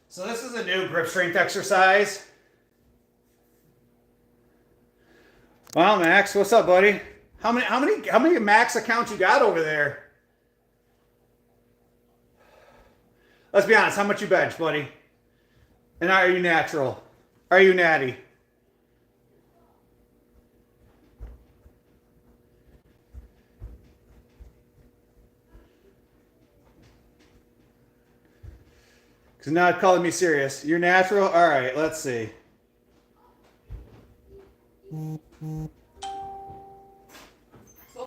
So this is a new grip strength exercise. Well, Max, what's up, buddy? How many Max accounts you got over there? Let's be honest, how much you bench, buddy? And are you natural? Are you natty? Because now it's calling me serious. You're natural? All right, let's see. So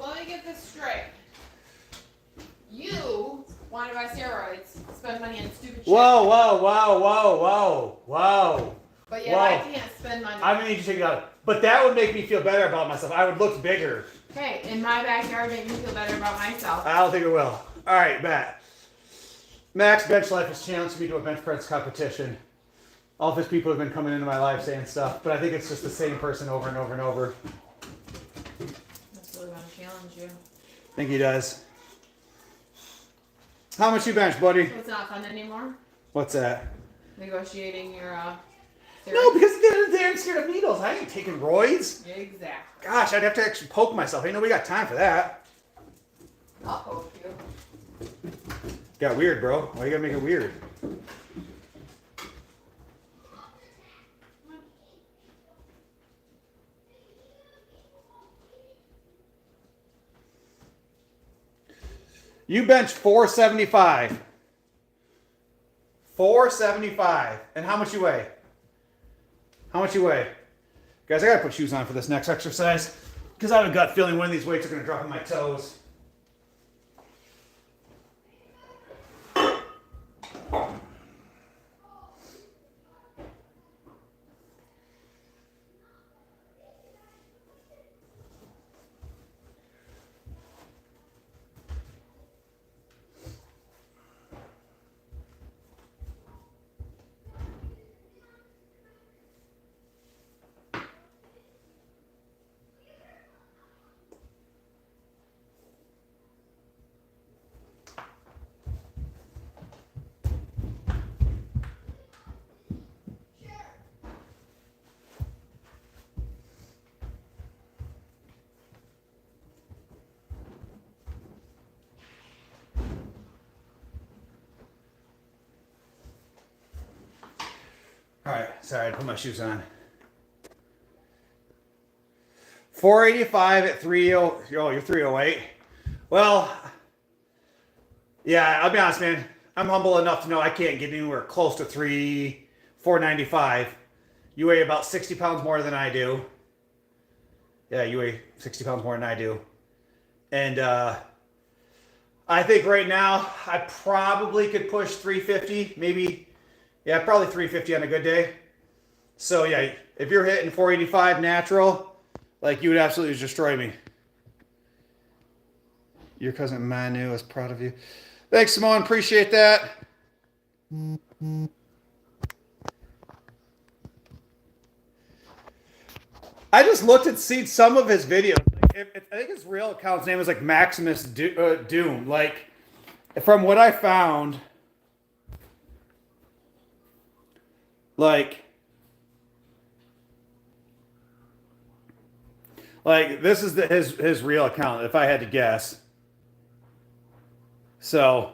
let me get this straight. You want to buy steroids, spend money on stupid shit. Whoa. But yet I can't spend money. I'm gonna need you to take it out. But that would make me feel better about myself. I would look bigger. Hey, in my backyard, make me feel better about myself. I don't think it will. All right, Matt. Max Bench Life has challenged me to a bench press competition. All of his people have been coming into my life saying stuff, but I think it's just the same person over and over and over. That's really want to challenge you. I think he does. How much you bench, buddy? So it's not fun anymore? What's that? Negotiating your No, because they're scared of needles. I ain't taking roids. Exactly. Gosh, I'd have to actually poke myself. Ain't nobody got time for that. I'll poke you. Got weird, bro. Why you gotta make it weird? You bench 475. 475. And how much you weigh? How much you weigh? Guys, I gotta put shoes on for this next exercise because I have a gut feeling one of these weights are gonna drop on my toes. All right, sorry, I had to put my shoes on. 485 at 30. Oh, you're 308. Well, yeah, I'll be honest, man. I'm humble enough to know I can't get anywhere close to 495. You weigh about 60 pounds more than I do. Yeah, you weigh 60 pounds more than I do. And I think right now I probably could push 350, maybe. Yeah, probably 350 on a good day. So yeah, if you're hitting 485 natural, like you would absolutely destroy me. Your cousin Manu is proud of you. Thanks, Simone. Appreciate that. I just looked and seen some of his videos. Like, I think his real account's name is like Maximus Doom. Like, from what I found, like this is his real account, if I had to guess. So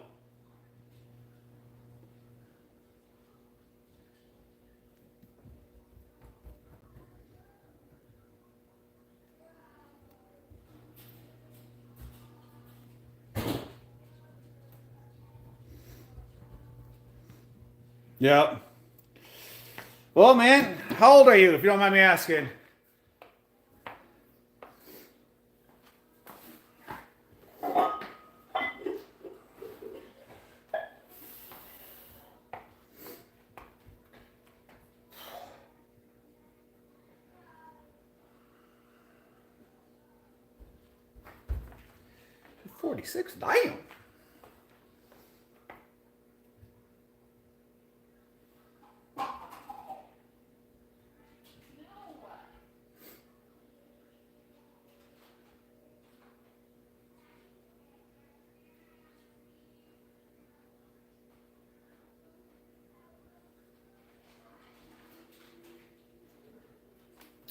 yeah. Well, man, how old are you, if you don't mind me asking? You're 46, damn.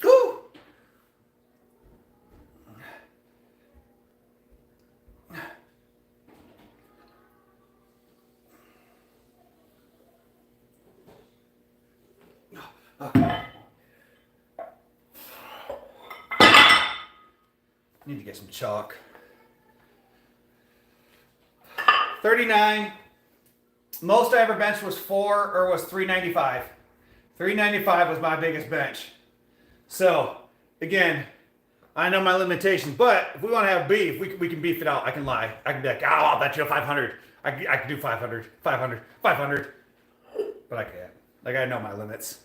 Woo! Need to get some chalk. 39. Most I ever benched was 395. 395 was my biggest bench. So, again, I know my limitations, but if we want to have beef, we can beef it out. I can lie. I can be like, oh, I'll bet you 500. I can do 500, 500, 500. But I can't. Like, I know my limits.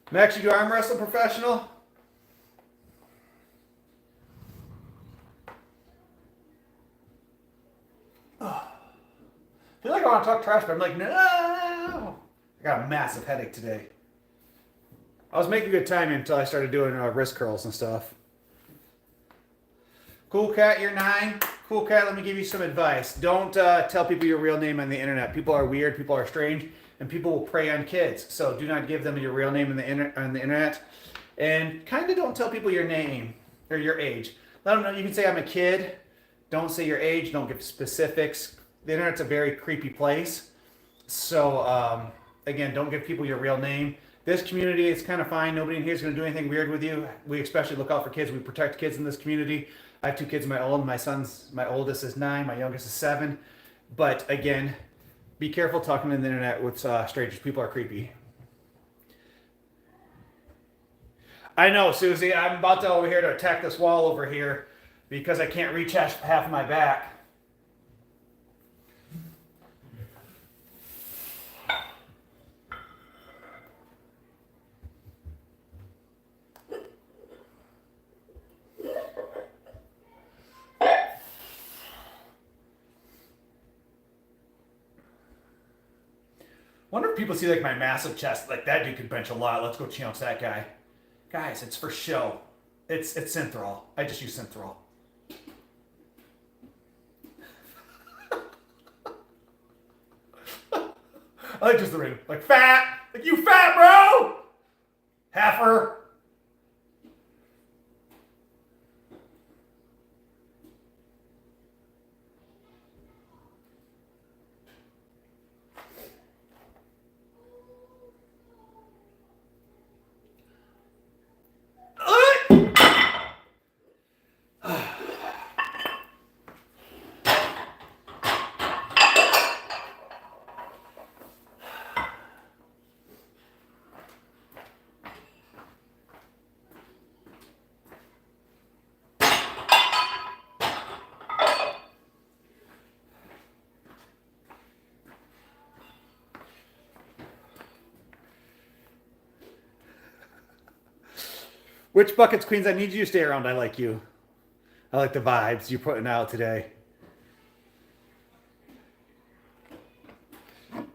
Max, you do arm wrestle professional? Oh. I feel like I want to talk trash, but I'm like, no. I got a massive headache today. I was making good time until I started doing wrist curls and stuff. Cool Cat, you're 9. Cool Cat, let me give you some advice. Don't tell people your real name on the internet. People are weird, people are strange, and people will prey on kids. So do not give them your real name on the internet. And kind of don't tell people your name or your age. Let them know you can say I'm a kid. Don't say your age. Don't give specifics. The internet's a very creepy place. So again, don't give people your real name. This community is kind of fine. Nobody in here is going to do anything weird with you. We especially look out for kids. We protect kids in this community. I have 2 kids of my own. My oldest is 9. My youngest is 7. But again, be careful talking on the internet with strangers. People are creepy. I know, Susie. I'm about to over here to attack this wall over here because I can't reach half of my back. Wonder if people see like my massive chest, like that dude could bench a lot. Let's go challenge that guy. Guys, it's for show. It's Synthol. I just use Synthol. I like just the ring. Like fat. Like you fat, bro. Heifer. Which buckets, Queens? I need you to stay around. I like you. I like the vibes you're putting out today. I'm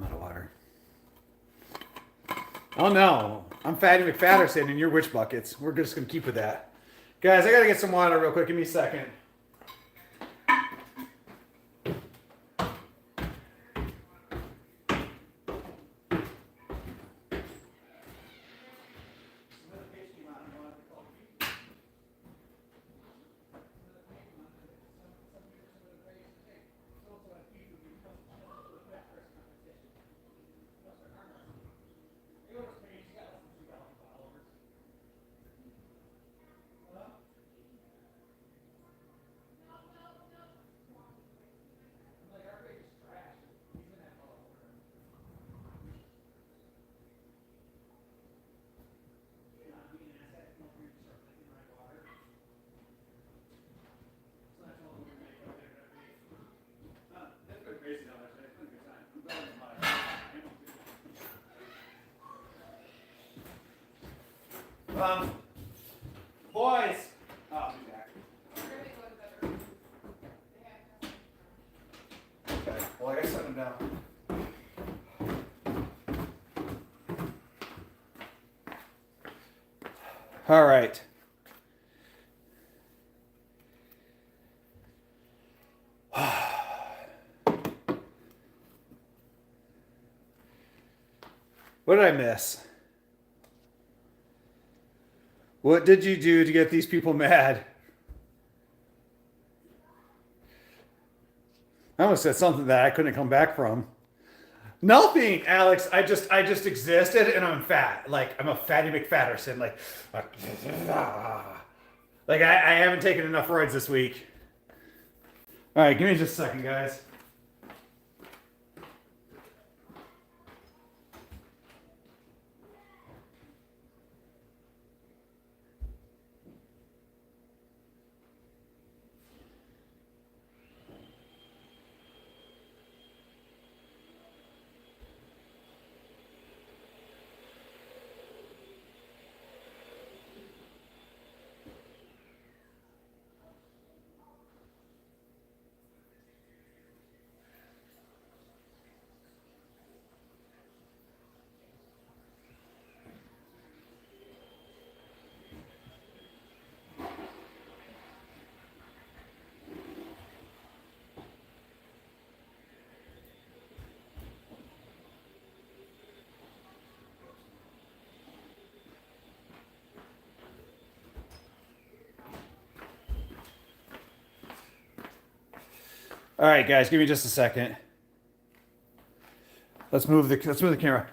out of water. Oh no. I'm Fatty McFatterson and you're Witch Buckets. We're just going to keep with that. Guys, I got to get some water real quick. Give me a second. Boys. Oh, I'll be back. Okay. Well, I gotta set them down. All right. What did I miss? What did you do to get these people mad? I almost said something that I couldn't come back from. Nothing, Alex. I just existed and I'm fat. Like I'm a Fatty McFatterson. Like I haven't taken enough roids this week. All right, give me just a second, guys. All right, guys, give me just a second. Let's move the camera.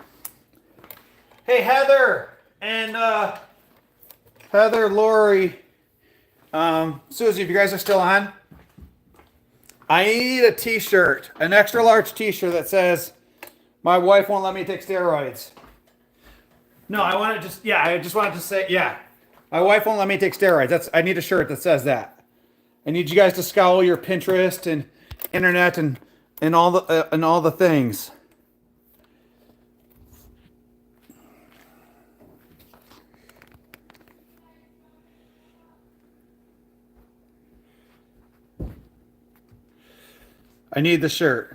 Hey, Heather and Heather, Lori, Susie, if you guys are still on, I need a t-shirt, an extra large t-shirt that says, "My wife won't let me take steroids." No, I just wanted to say, yeah. My wife won't let me take steroids. I need a shirt that says that. I need you guys to scour your Pinterest and internet and all the things. I need the shirt.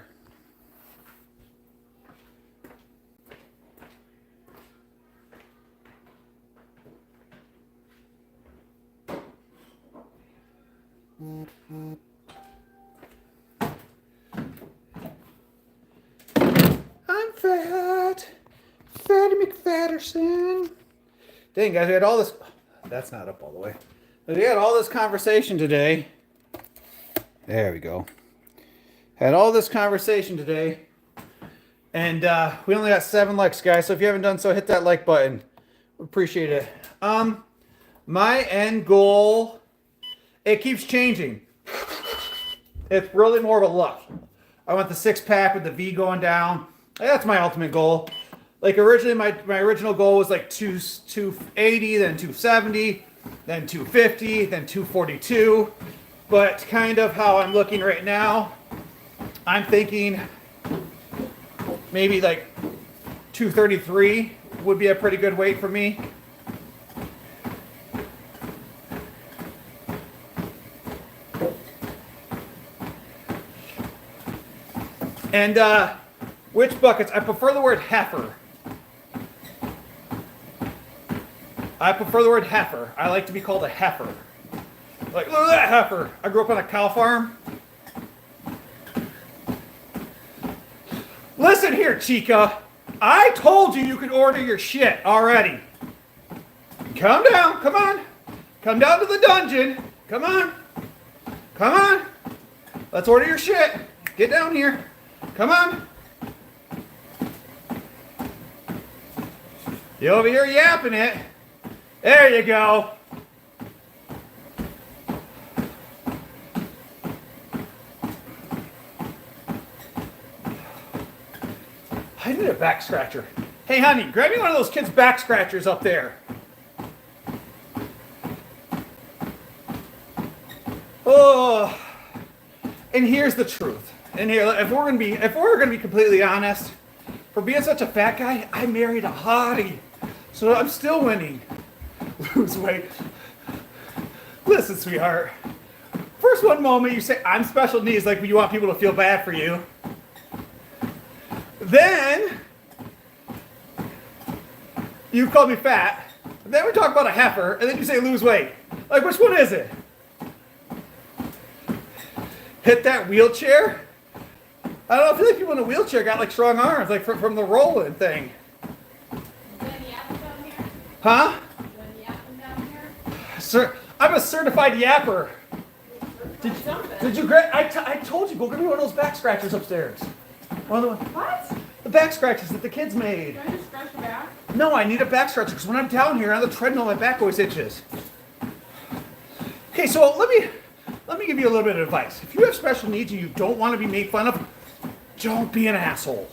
I'm fat. Fatty McFatterson. Dang, guys, we had all this. That's not up all the way. We had all this conversation today. There we go. Had all this conversation today. And we only got 7 likes, guys. So if you haven't done so, hit that like button. Appreciate it. My end goal, it keeps changing. It's really more of a look. I want the 6-pack with the V going down. That's my ultimate goal. Like originally, my original goal was like 280, then 270, then 250, then 242. But kind of how I'm looking right now, I'm thinking maybe like 233 would be a pretty good weight for me. And which buckets? I prefer the word heifer. I prefer the word heifer. I like to be called a heifer. Like, look at that heifer. I grew up on a cow farm. Listen here, Chica. I told you could order your shit already. Come down. Come on. Come down to the dungeon. Come on. Come on. Let's order your shit. Get down here. Come on. You over here yapping it. There you go. I need a back scratcher. Hey, honey, grab me one of those kids' back scratchers up there. Oh, and here's the truth. And here, if we're gonna be completely honest, for being such a fat guy, I married a hottie, so I'm still winning. Lose weight. Listen, sweetheart. First one moment you say I'm special needs, like you want people to feel bad for you. Then you call me fat. Then we talk about a heifer, and then you say lose weight. Like, which one is it? Hit that wheelchair? I don't know, I feel like people in a wheelchair got like strong arms, like from the rolling thing. Huh? Sir, I'm a certified yapper. Did you grab? I told you, go get me one of those back scratchers upstairs. What? The back scratchers that the kids made. Do I just scratch your back? No, I need a back scratcher because when I'm down here on the treadmill, my back always itches. Okay, so let me give you a little bit of advice. If you have special needs and you don't want to be made fun of, don't be an asshole.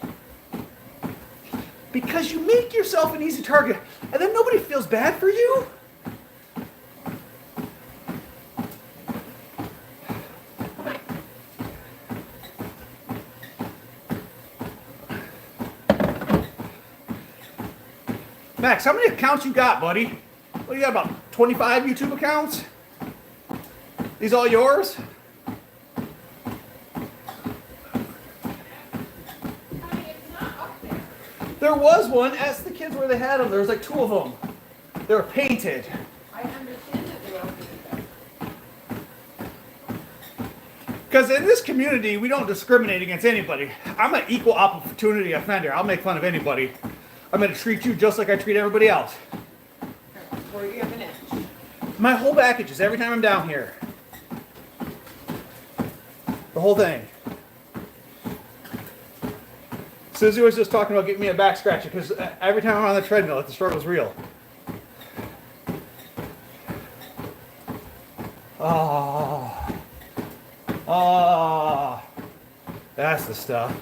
Because you make yourself an easy target, and then nobody feels bad for you. Max, how many accounts you got, buddy? What do you got, about 25 YouTube accounts? These all yours? There was one. Ask the kids where they had them. There was like 2 of them. They were painted. I understand that they were painted. Because in this community, we don't discriminate against anybody. I'm an equal opportunity offender. I'll make fun of anybody. I'm going to treat you just like I treat everybody else. Where you have an inch. My whole back itches every time I'm down here. The whole thing. Susie was just talking about getting me a back scratcher because every time I'm on the treadmill, the struggle's real. Oh, oh, that's the stuff.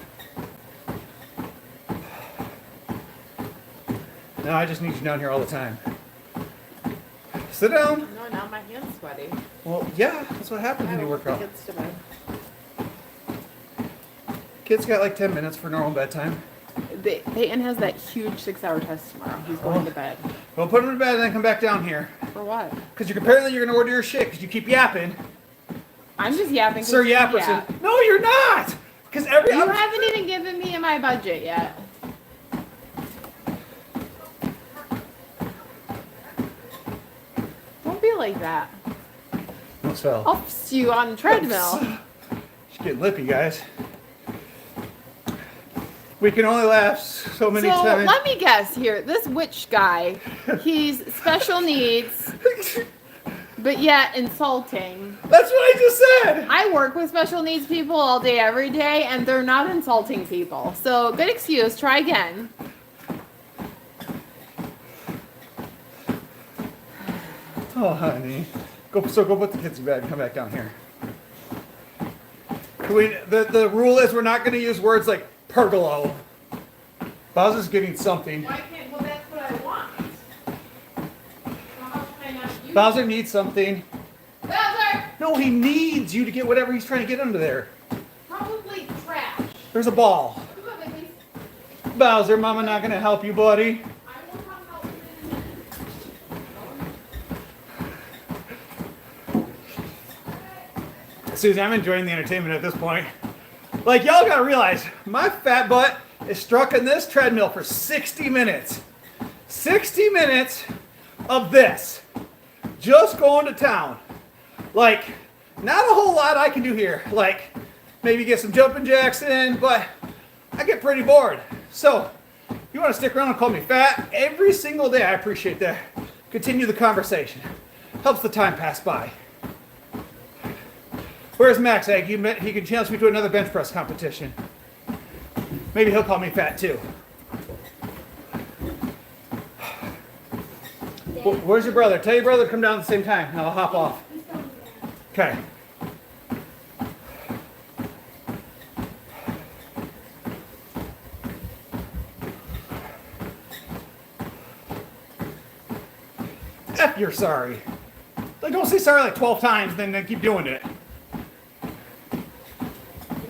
No, I just need you down here all the time. Sit down. No, now my hand's sweaty. Well, yeah, that's what happens when you work out. Kids to bed. Kids got like 10 minutes for normal bedtime. Peyton has that huge 6-hour test tomorrow. He's going to bed. Well, put him to bed and then come back down here. For what? Because apparently you're going to order your shit because you keep yapping. I'm just yapping. Sir Yapperson. No, you're not! Because every You haven't even given me my budget yet. Don't be like that. So, I'll see you on the treadmill. she's getting lippy, guys. We can only laugh so many So times. let me guess here. This witch guy, he's special needs, but yet insulting. That's what I just said! I work with special needs people all day, every day, and they're not insulting people. So good excuse. Try again. Oh, honey. Go put the kids in bed and come back down here. The rule is we're not going to use words like pergolo. Bowser's getting something. Why can't? Well, that's what I want. Well, how can I not use Bowser needs something. Bowser! No, he needs you to get whatever he's trying to get under there. Probably trash. There's a ball. Come on, baby. Bowser, Mama not going to help you, buddy. I will come help you in a minute. Susie, I'm enjoying the entertainment at this point. Like, y'all gotta realize, my fat butt is stuck in this treadmill for 60 minutes. 60 minutes of this. Just going to town. Like, not a whole lot I can do here. Like, maybe get some jumping jacks in, but I get pretty bored. So, if you want to stick around and call me fat every single day, I appreciate that. Continue the conversation. Helps the time pass by. Where's Max Egg? He can challenge me to another bench press competition. Maybe he'll call me fat too. Where's your brother? Tell your brother to come down at the same time and I'll hop off. Okay. F you're sorry. Like, don't say sorry like 12 times, then keep doing it.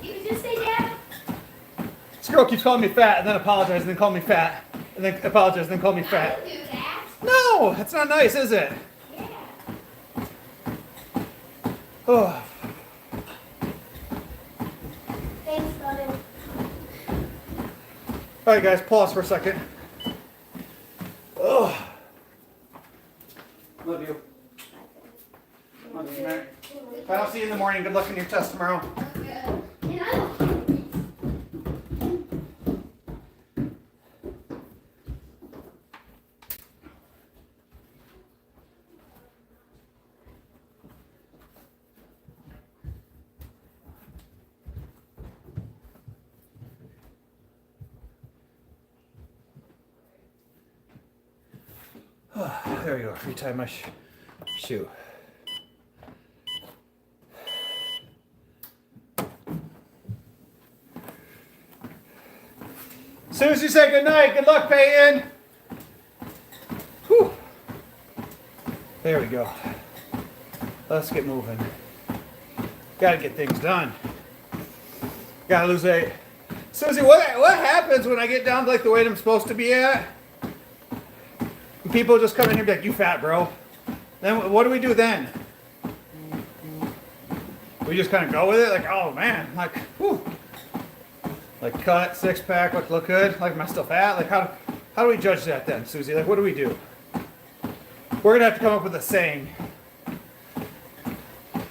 Did you just say that? This girl keeps calling me fat and then apologize and then call me fat. And then apologize and then call me I fat. don't do that. No, that's not nice, is it? Yeah. Oh. Thanks, brother. All right, guys, pause for a second. Oh. Love you. Love you, Mary. If I don't see you in the morning, good luck in your test tomorrow. Okay. And I don't. There we go. Retie my shoe. Susie, say good night. Good luck, Peyton. Whew. There we go. Let's get moving. Gotta get things done. Gotta lose weight. Susie, what happens when I get down to like the weight I'm supposed to be at? People just come in here and be like, you fat, bro. Then what do we do then? We just kind of go with it? Like, oh man, like, whew. Like cut, six pack, look good? Like, am I still fat? Like, how do we judge that then, Susie? Like, what do we do? We're gonna have to come up with a saying.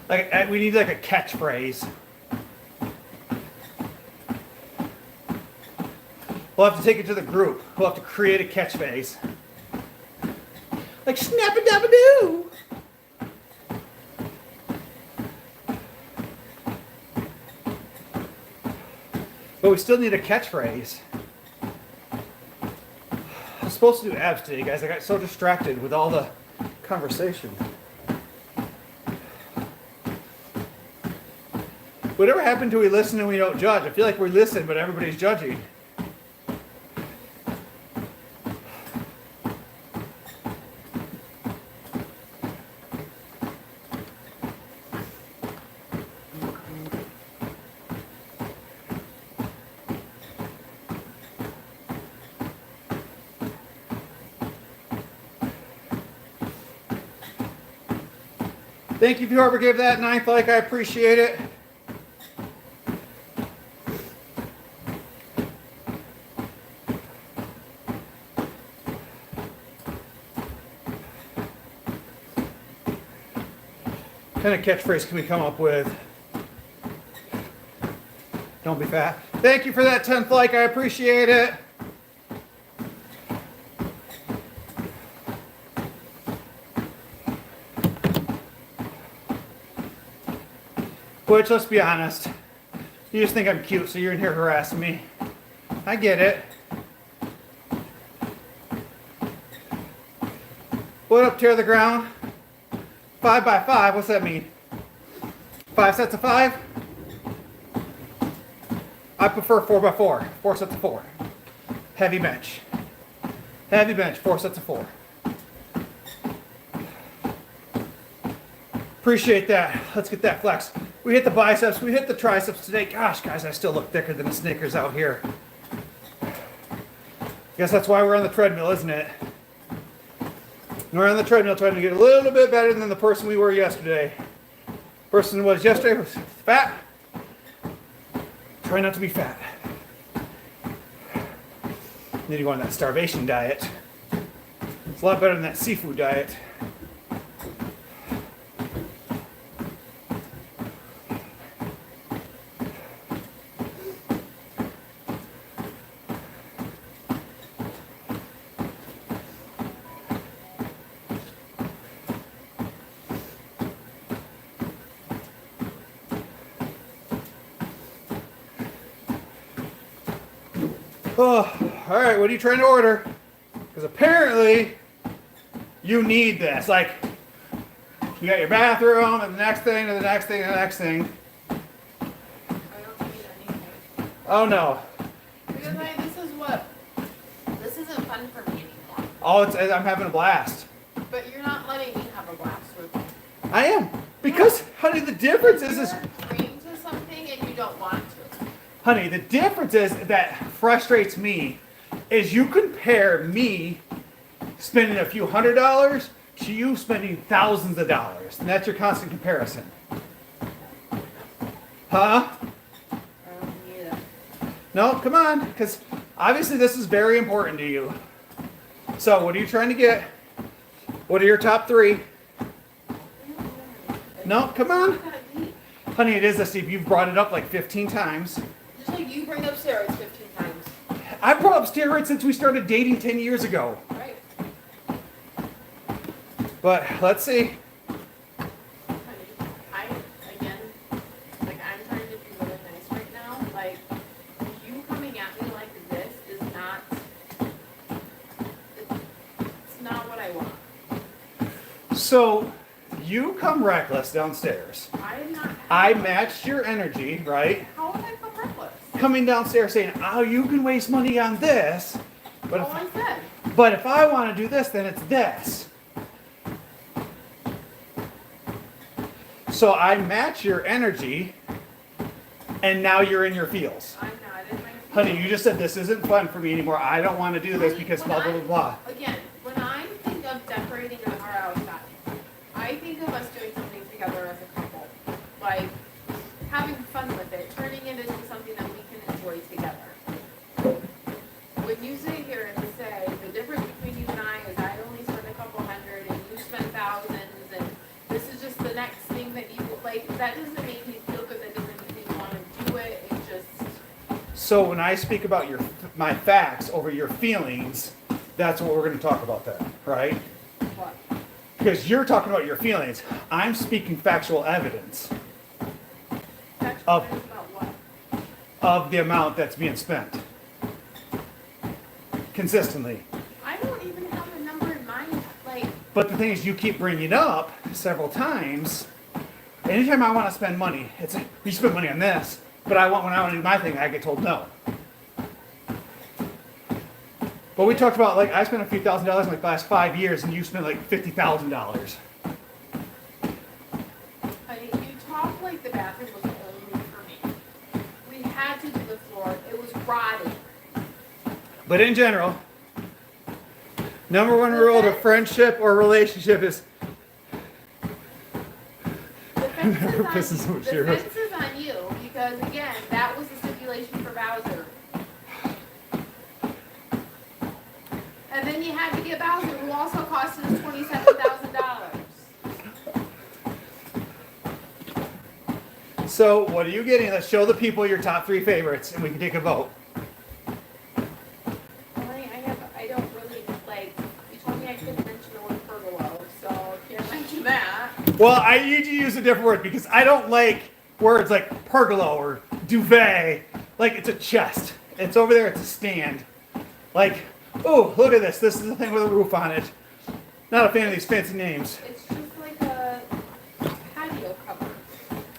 Like, we need like a catchphrase. We'll have to take it to the group. We'll have to create a catchphrase. Like, snap-a-dabba-doo! But we still need a catchphrase. I was supposed to do abs today, guys. I got so distracted with all the conversation. Whatever happened to we listen and we don't judge? I feel like we listen, but everybody's judging. Thank you, whoever gave that 9th like. I appreciate it. What kind of catchphrase can we come up with? Don't be fat. Thank you for that 10th like. I appreciate it. Which, let's be honest, you just think I'm cute, so you're in here harassing me. I get it. What up, tear the ground? 5 by 5, what's that mean? 5 sets of 5? I prefer 4 by 4, 4 sets of 4. Heavy bench. Heavy bench, 4 sets of 4. Appreciate that. Let's get that flex. We hit the biceps, we hit the triceps today. Gosh, guys, I still look thicker than a Snickers out here. Guess that's why we're on the treadmill, isn't it? We're on the treadmill trying to get a little bit better than the person we were yesterday. Person who was yesterday was fat. Try not to be fat. Need to go on that starvation diet. It's a lot better than that seafood diet. Oh, all right, what are you trying to order? Because apparently you need this. Like, you got your bathroom and the next thing and the next thing and the next thing. I don't need anything. Oh no. Because this isn't fun for me anymore. Oh, I'm having a blast. But you're not letting me have a blast with me. I am. Because, honey, the difference is You're agreeing to something and you don't want to. honey, the difference is that frustrates me is you compare me spending a few $100s to you spending thousands of dollars. And that's your constant comparison. Huh? I don't need it. No, come on, because obviously this is very important to you. So what are you trying to get? What are your top 3? No, come on. Honey, it is a steep. You've brought it up like 15 times. Just like you bring up steroids 15 times. I brought up steroids since we started dating 10 years ago. Right. But let's see. Again, like I'm trying to be really nice right now. Like, you coming at me like this is not, it's not what I want. So you come reckless downstairs. I'm not. I matched your energy, right? How would I come reckless? Coming downstairs saying, oh, you can waste money on this. But All I said. but if I want to do this, then it's this. So I match your energy, and now you're in your feels. I'm not in my. Honey, you just said this isn't fun for me anymore. I don't want to do this because blah, blah, blah, blah. Again, when I think of decorating our outside, I think of us doing something together as a couple. Like, having fun with it, turning it into something that we can enjoy together. When you sit here and say, the difference between you and I is I only spend a couple hundred and you spend thousands and this is just the next thing that you, like, that doesn't make me feel good, that doesn't make me want to do it, it just... So when I speak about my facts over your feelings, that's what we're going to talk about then, right? What? Because you're talking about your feelings. I'm speaking factual evidence Factual Of- evidence about what? of the amount that's being spent consistently. I'm But the thing is, you keep bringing it up several times. Anytime I want to spend money, it's like, you spend money on this, but when I want to do my thing, I get told no. But we talked about, like, I spent a few $1,000s in like the last 5 years, and you spent like $50,000. Honey, you talk like the bathroom was only for me. We had to do the floor. It was rotting. But in general, number one rule to friendship or relationship is The fence is Pisses on, on the Cheers. fence is on you because, again, that was the stipulation for Bowser. And then you had to get Bowser, who also cost us $27,000. So what are you getting? Let's show the people your top 3 favorites, and we can take a vote. Honey, I don't really, like, you told me I couldn't mention the word pergolo, so I can't mention that. Well, I need to use a different word because I don't like words like pergola or duvet. Like, it's a chest. It's over there. It's a stand. Like, oh, look at this. This is the thing with a roof on it. Not a fan of these fancy names. It's just like a patio cover.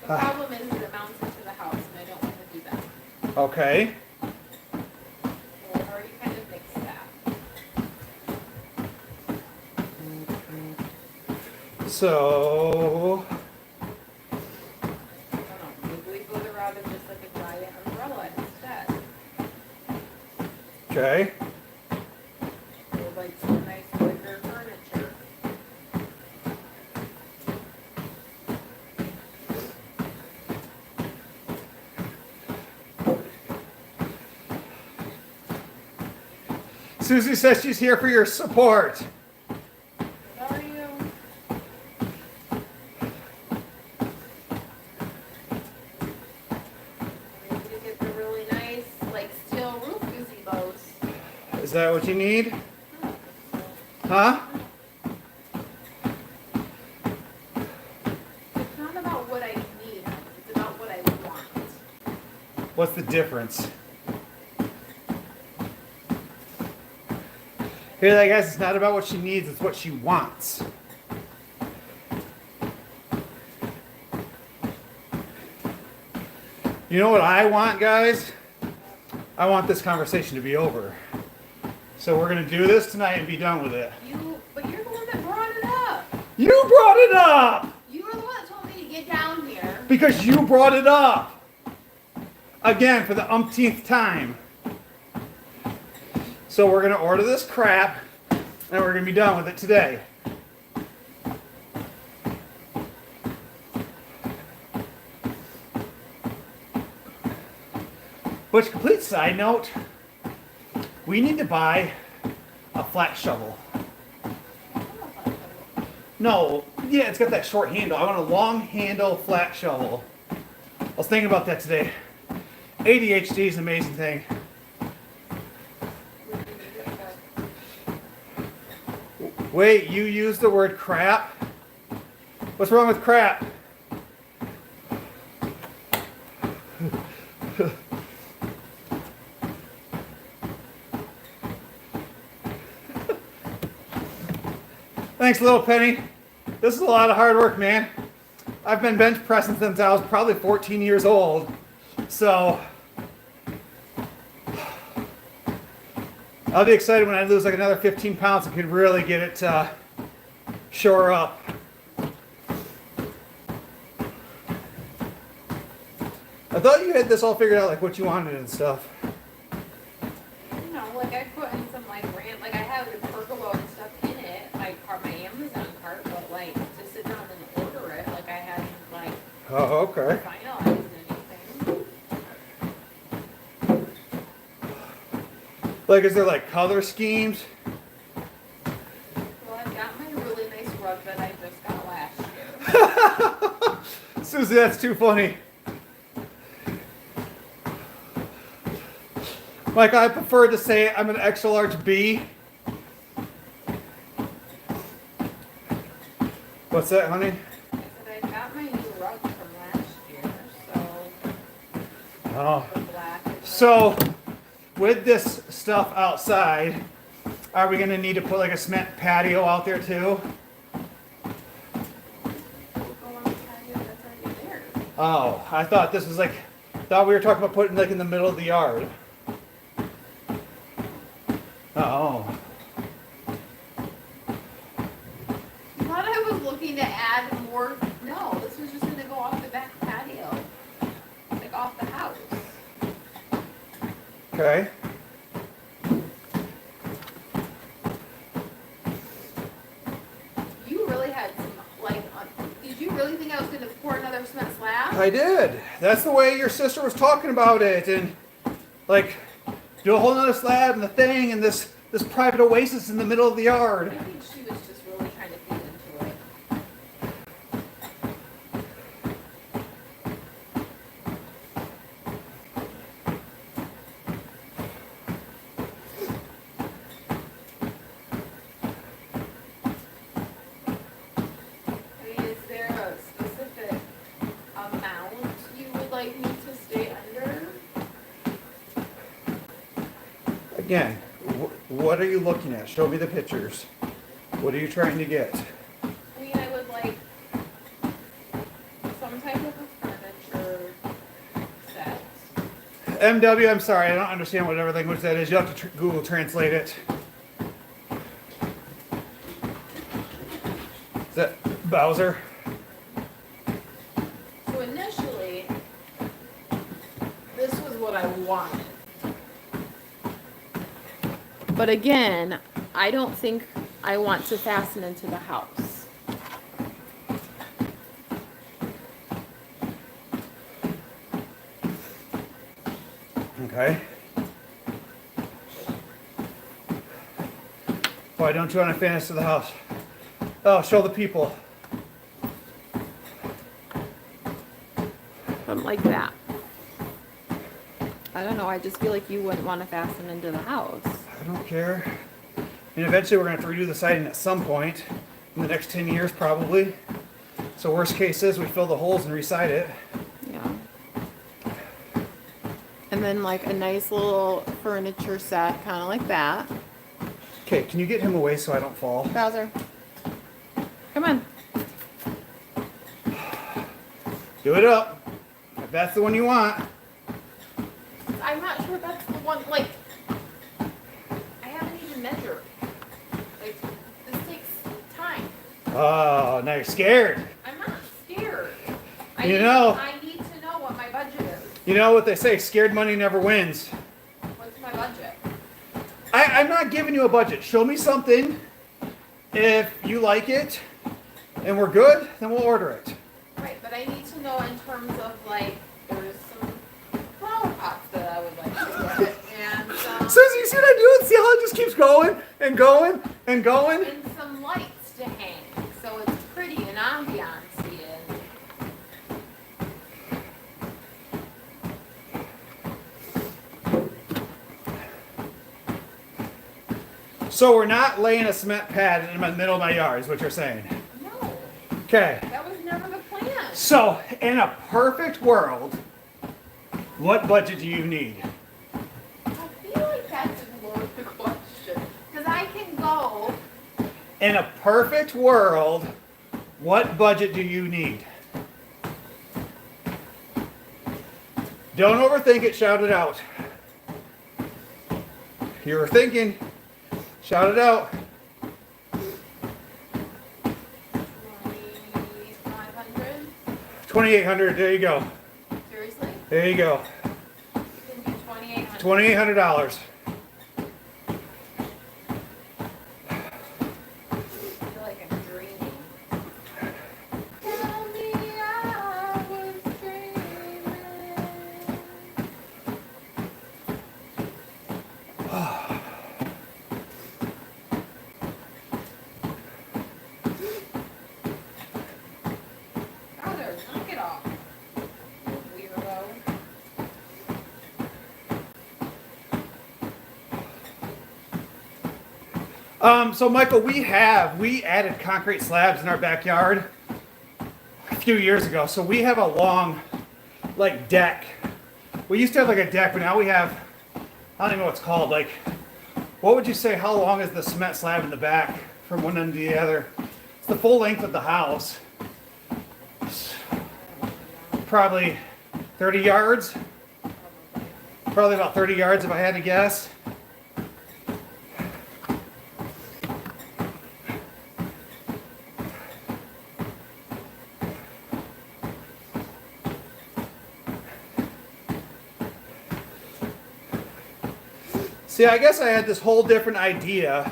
The problem is that it mounts into the house, and I don't want to do that. Okay. So I've already kind of mixed that. So, I don't know. Maybe we go the route of just like a giant umbrella instead. okay. Or like some nice wicker furniture. Susie says she's here for your support. What are you? We need to get the really nice, like, steel roof gazebos. Is that what you need? Huh? It's not about what I need, it's about what I want. What's the difference? Hear that, guys? It's not about what she needs, it's what she wants. You know what I want, guys? I want this conversation to be over. So we're going to do this tonight and be done with it. But you're the one that brought it up. You brought it up! You were the one that told me to get down here. Because you brought it up! Again, for the umpteenth time. So we're going to order this crap, and we're going to be done with it today. Which, complete side note, we need to buy a flat shovel. No, yeah, it's got that short handle. I want a long handle flat shovel. I was thinking about that today. ADHD is an amazing thing. Wait, you used the word crap? What's wrong with crap? Thanks, little Penny. This is a lot of hard work, man. I've been bench pressing since I was probably 14 years old. So, I'll be excited when I lose like another 15 pounds and can really get it to shore up. I thought you had this all figured out, like what you wanted and stuff. You know, like I put in some like rant, like I have the pergola and stuff in it, like my Amazon cart, but like to sit down and order it, like I hadn't like Oh, okay. finalized anything. Like, is there like color schemes? Well, I've got my really nice rug that I just got last year. Susie, that's too funny. Mike, I prefer to say I'm an extra large B. What's that, honey? I said I got my new rug from last year, so Oh. the black is So, with this stuff outside, are we going to need to put like a cement patio out there too? Oh, I thought this was like, thought we were talking about putting like in the middle of the yard. Oh. I thought I was looking to add more. No, this was just gonna go off the back patio. Like off the house. Okay. You really had some, like, did you really think I was gonna pour another cement slab? I did. That's the way your sister was talking about it, and like do a whole nother slab and the thing and this private oasis in the middle of the yard. I think she was just really trying to feed into it. I mean, is there a specific amount you would like me to stay under? Again, what are you looking at? Show me the pictures. What are you trying to get? I mean, I would like some type of a furniture set. MW, I'm sorry, I don't understand whatever language that is. You have to Google translate it. Is that Bowser? So initially, this was what I wanted. But again, I don't think I want to fasten into the house. Okay. Why don't you want to finish to the house? Oh, show the people. Something like that. I don't know, I just feel like you wouldn't want to fasten into the house. I don't care. And eventually we're going to have to redo the siding at some point. In the next 10 years, probably. So worst case is we fill the holes and reside it. Yeah. And then like a nice little furniture set, kind of like that. Okay, can you get him away so I don't fall? Bowser. Come on. Do it up. If that's the one you want. I'm not sure that's the one, like, I haven't even measured. Like, this takes time. Oh, now you're scared. I'm not scared. You know- I need to know what my budget is. You know what they say, scared money never wins. What's my budget? I'm not giving you a budget. Show me something. If you like it and we're good, then we'll order it. Right, but I need to know in terms of, like, there's some flower pots that I would like to get, and Susie, you see what I do? See how it just keeps going and going and going? and some lights to hang, so it's pretty and ambiance-y. So we're not laying a cement pad in the middle of my yard, is what you're saying. No, Okay. that was never the plan. So, in a perfect world, what budget do you need? I feel like that's a loaded question, because I can go. In a perfect world, what budget do you need? Don't overthink it, shout it out. You were thinking, shout it out. 2,500? 2,800, there you go. Seriously? There you go. You can do 2,800. $2,800. I feel like I'm dreaming. Tell me I was dreaming. Brother, knock it off. Weirdo. So Michael, we added concrete slabs in our backyard a few years ago. So we have a long, like, deck. We used to have like a deck, but now we have, I don't even know what it's called. Like, what would you say, how long is the cement slab in the back from one end to the other? It's the full length of the house. probably 30 yards. Probably about 30 yards if I had to guess. See, I guess I had this whole different idea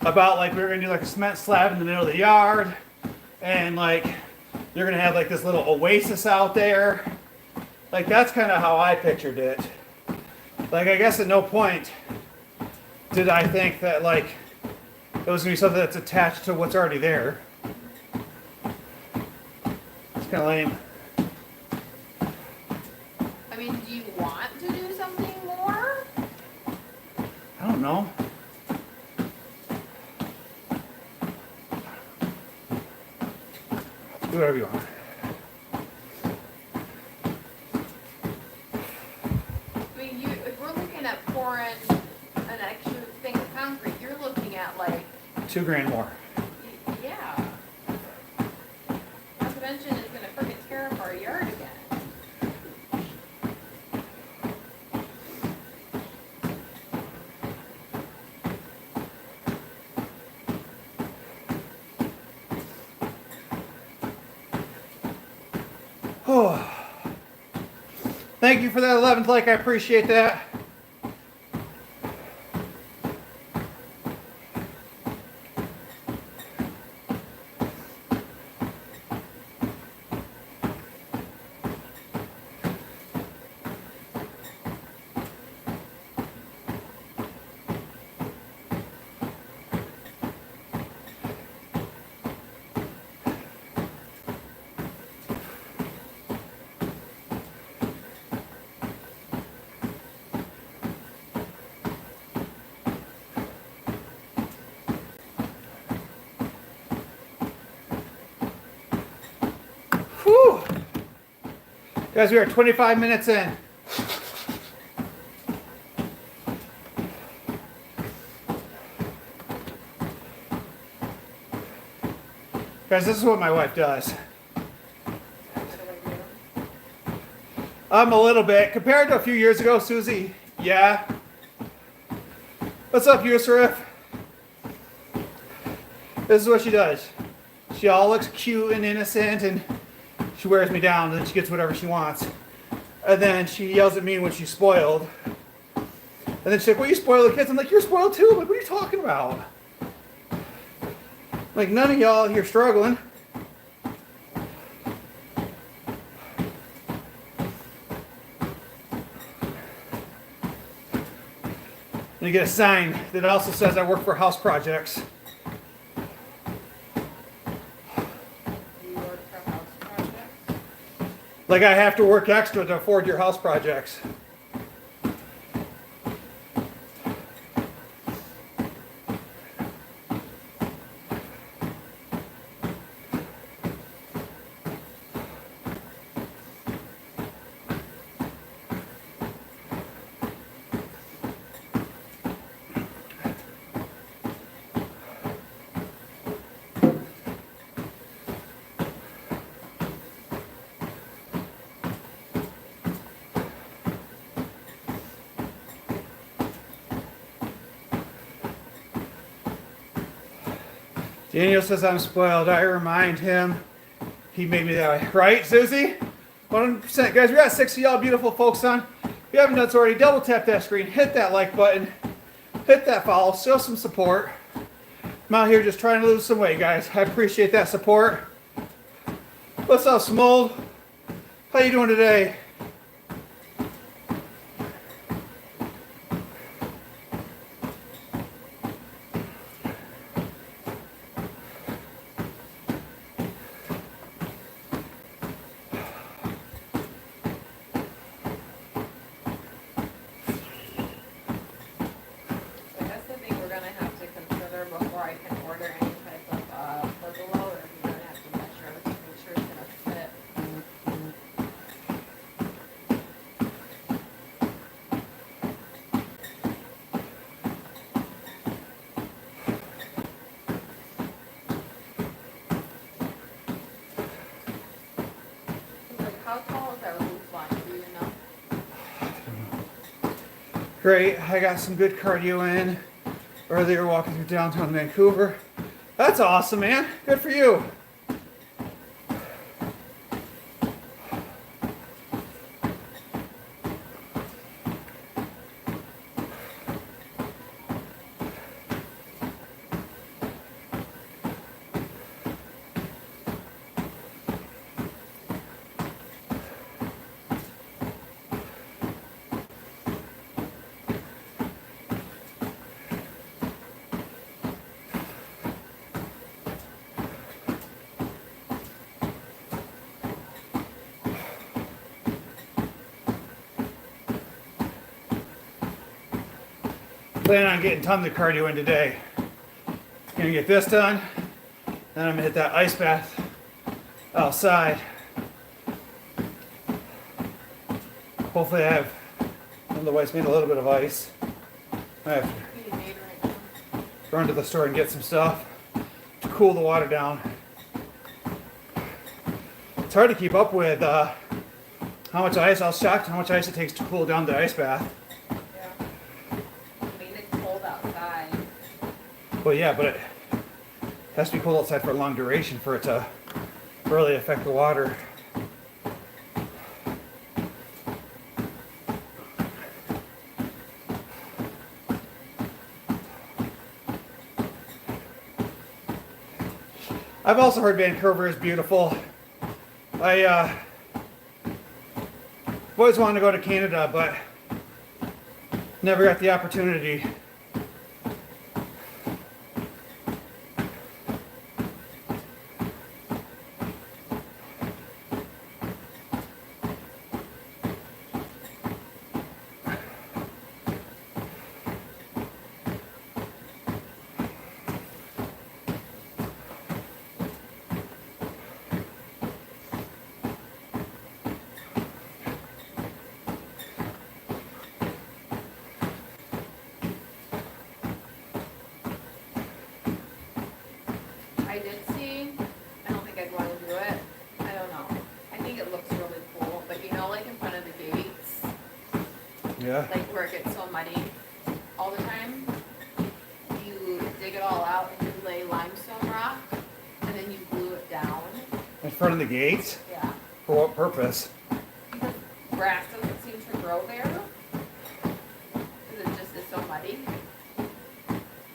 about like we were gonna do like a cement slab in the middle of the yard, and like you're gonna have like this little oasis out there. Like that's kind of how I pictured it. Like I guess at no point did I think that like it was gonna be something that's attached to what's already there. It's kind of lame. I mean, do you want to do something more? I don't know. Do whatever you want. I mean, if we're looking at pouring an extra thing of concrete, you're looking at like, $2,000 more. yeah. Not to mention it's gonna freaking tear up our yard again. Oh. Thank you for that 11th like. I appreciate that. Whew. Guys, we are 25 minutes in. Guys, this is what my wife does. A little bit. Compared to a few years ago, Susie, yeah. What's up, Yusuf? This is what she does. She all looks cute and innocent, and she wears me down, and then she gets whatever she wants. And then she yells at me when she's spoiled. And then she's like, well, you spoil the kids. I'm like, you're spoiled too. I'm like, what are you talking about? Like, none of y'all here struggling. And you get a sign that also says I work for house projects. You work for house projects? Like I have to work extra to afford your house projects. Daniel says I'm spoiled. I remind him he made me that way. Right, Susie? 100%. Guys, we got 6 of y'all beautiful folks on. If you haven't done so already, double tap that screen, hit that like button, hit that follow, show some support. I'm out here just trying to lose some weight, guys. I appreciate that support. What's up, Smold? How you doing today? So I guess the thing we're gonna have to consider before I can order any type of pergola, or if we're gonna have to measure to make sure it's gonna fit. How tall is our roof line? Do you know? Great, I got some good cardio in earlier walking through downtown Vancouver. That's awesome, man. Good for you. Plan on getting tons of cardio in today. Gonna get this done, then I'm gonna hit that ice bath outside. Hopefully I have, otherwise made a little bit of ice. I have to Being made right now. run to the store and get some stuff to cool the water down. It's hard to keep up with how much ice, I was shocked how much ice it takes to cool down the ice bath. Yeah. I mean, it's cold outside. Well, yeah, but it has to be cold outside for a long duration for it to really affect the water. I've also heard Vancouver is beautiful. I always wanted to go to Canada, but never got the opportunity. I did see, I don't think I'd want to do it. I don't know. I think it looks really cool, but you know, like in front of the gates, Yeah. like where it gets so muddy all the time, you dig it all out and you lay limestone rock, and then you glue it down. In front of the gates? Yeah. For what purpose? Because grass doesn't seem to grow there. Because it just is so muddy.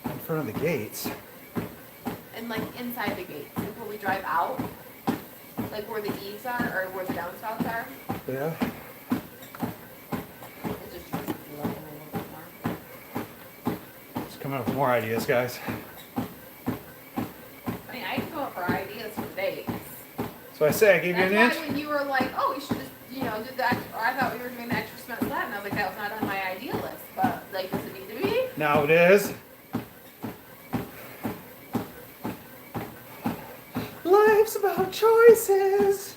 In front of the gates? And like inside the gates, like where we drive out, like where the eaves are or where the downspouts are, Yeah. it just tries to fill up a little bit more. Just coming up with more ideas, guys. I mean, I can go up for ideas for days. So I say I gave you That's an why inch. when you were like, oh, we should just, you know, do that, or I thought we were doing the extra cement slab, and I was like, that was not on my idea list, but like, does it need to be? Now it is. Life's about choices.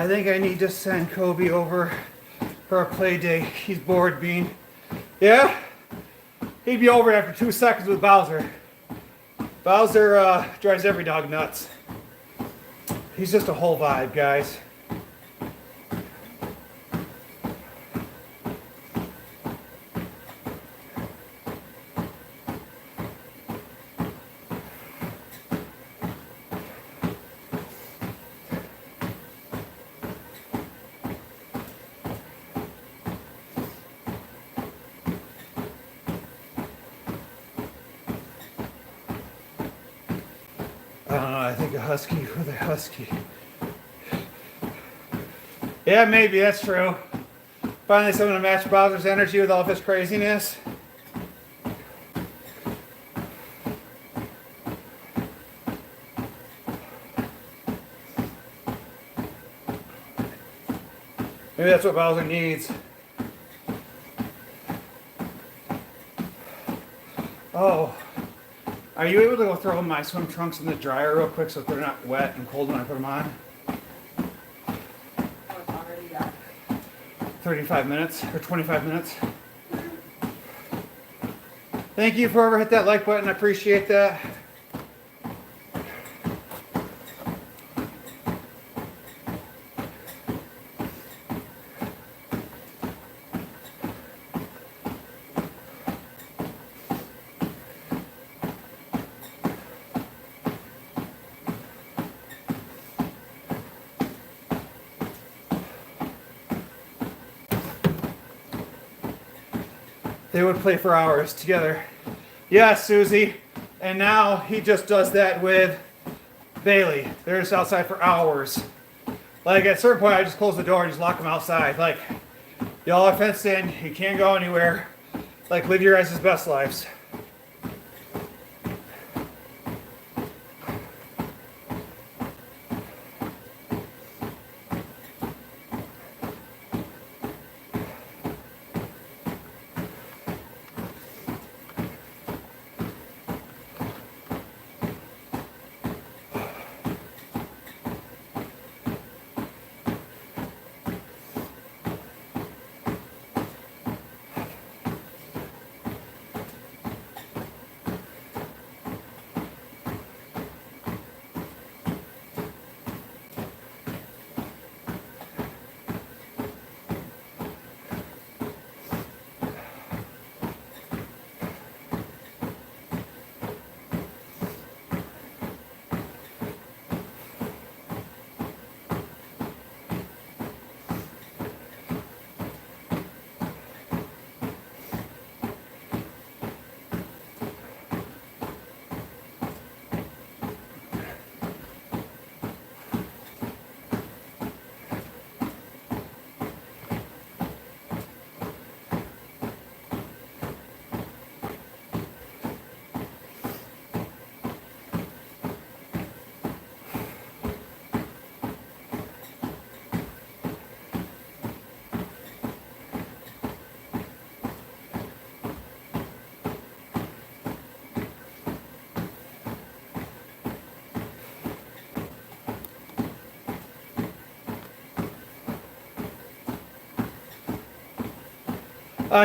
I think I need to send Kobe over for a play day. He's bored, Bean. Yeah? He'd be over after 2 seconds with Bowser. Bowser drives every dog nuts. He's just a whole vibe, guys. I don't know, I think a husky with a husky. Yeah, maybe, that's true. Finally someone to match Bowser's energy with all of his craziness. Maybe that's what Bowser needs. Oh. Are you able to go throw my swim trunks in the dryer real quick so they're not wet and cold when I put them on? Oh, it's already done. 35 minutes or 25 minutes. Thank you for whoever hit that like button. I appreciate that. They would play for hours together. Yeah, Susie. And now he just does that with Bailey. They're just outside for hours. Like at a certain point, I just close the door and just lock them outside. Like, y'all are fenced in. You can't go anywhere. Like, live your guys' best lives.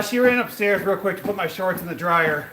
She ran upstairs real quick to put my shorts in the dryer.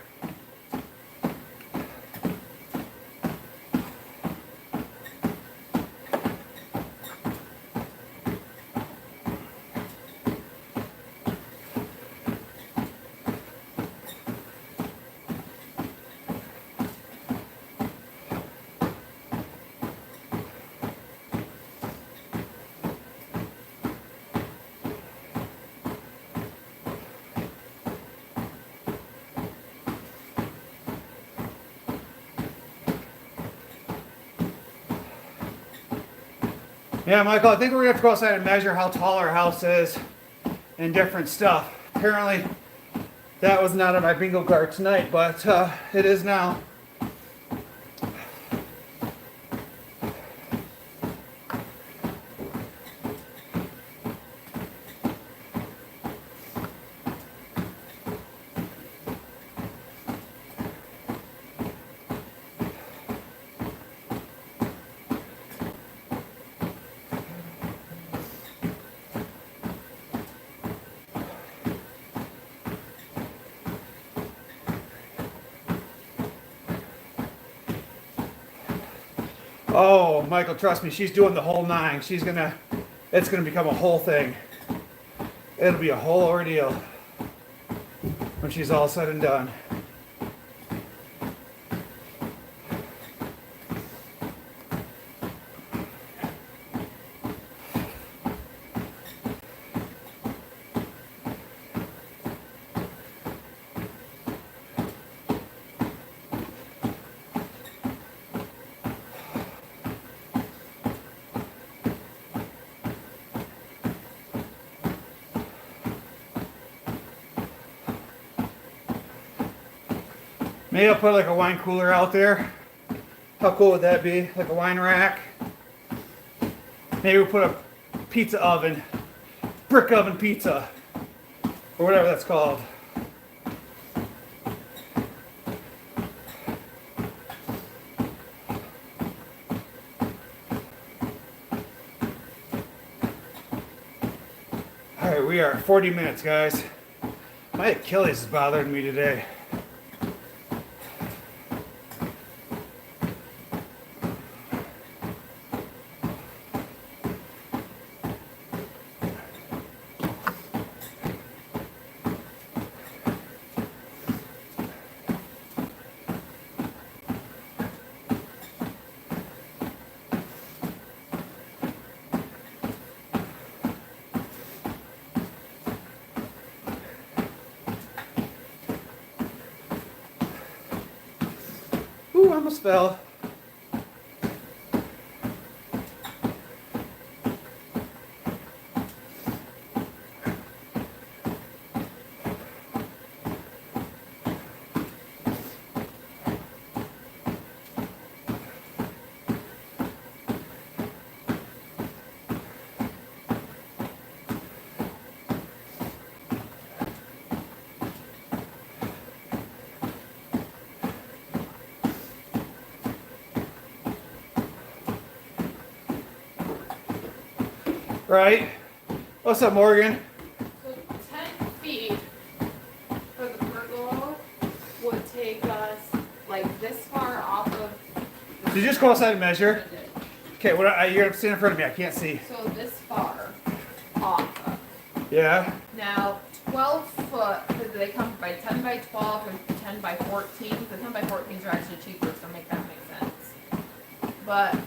Yeah, Michael, I think we're going to have to go outside and measure how tall our house is and different stuff. Apparently, that was not on my bingo card tonight, but it is now. Oh, Michael, trust me, she's doing the whole 9. It's gonna become a whole thing. It'll be a whole ordeal when she's all said and done. Maybe I'll put like a wine cooler out there. How cool would that be? Like a wine rack. Maybe we'll put a pizza oven, brick oven pizza, or whatever that's called. All right, we are at 40 minutes, guys. My Achilles is bothering me today. Ooh, I almost fell. Right? What's up, Morgan? So 10 feet for the pergola would take us like this far off of. Did you just go outside and measure? Okay, you're gonna stand in front of me. I can't see. So this far off of. Yeah. Now 12 foot, because they come by 10 by 12 and 10 by 14. The 10 by 14s are actually cheaper, so make that make sense. But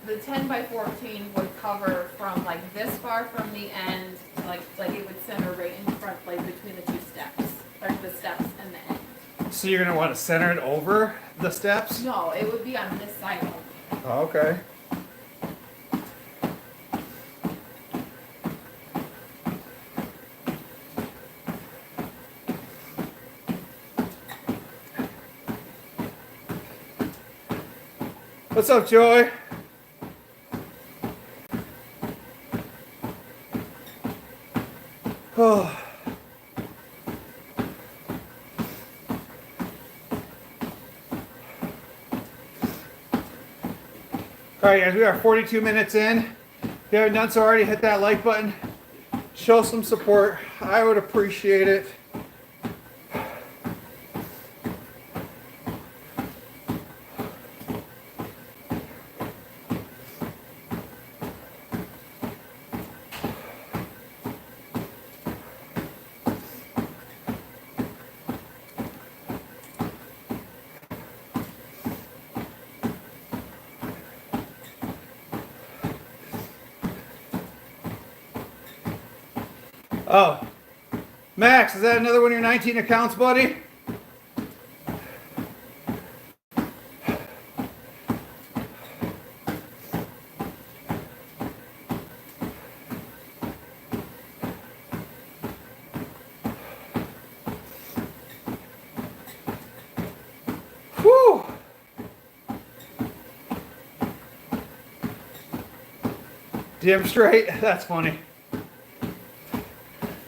the 10 by 14 would cover from like this far from the end, like it would center right in front, like between the two steps, like the steps and the end. So you're gonna want to center it over the steps? No, it would be on this side only. Oh, okay. What's up, Joy? Oh. All right, guys, we are 42 minutes in. If you haven't done so already, hit that like button. Show some support. I would appreciate it. Oh, Max, is that another one of your 19 accounts, buddy? Whew. Damn straight. That's funny.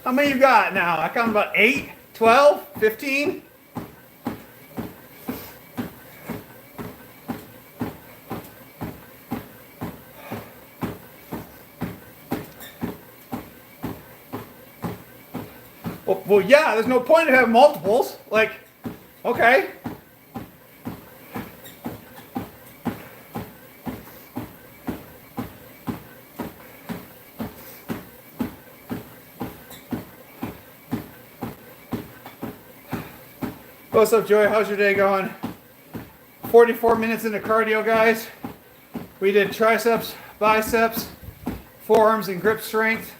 How many you got now? I count about 8, 12, 15? Well, yeah, there's no point in having multiples. Like, okay. What's up, Joy? How's your day going? 44 minutes into cardio, guys. We did triceps, biceps, forearms, and grip strength.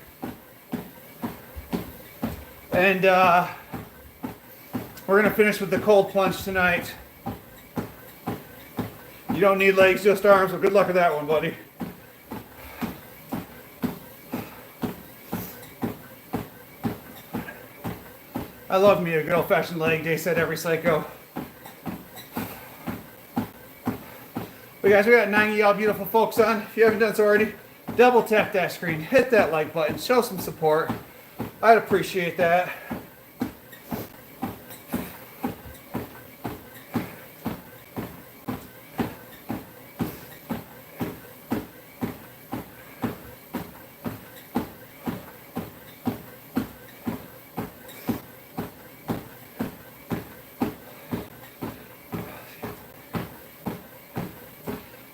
And we're gonna finish with the cold plunge tonight. You don't need legs, just arms, so good luck with that one, buddy. I love me a good old-fashioned leg day set every psycho. But guys, we got 9 of y'all beautiful folks on. If you haven't done so already, double tap that screen, hit that like button, show some support. I'd appreciate that.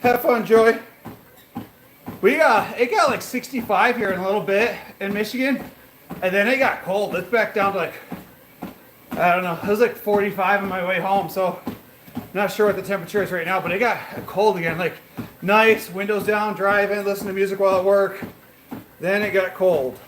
Have fun, Joy. It got like 65 here in a little bit in Michigan, and then it got cold. It's back down to like, I don't know, it was like 45 on my way home, so not sure what the temperature is right now, but it got cold again. Like, nice, windows down, driving, listen to music while at work. Then it got cold.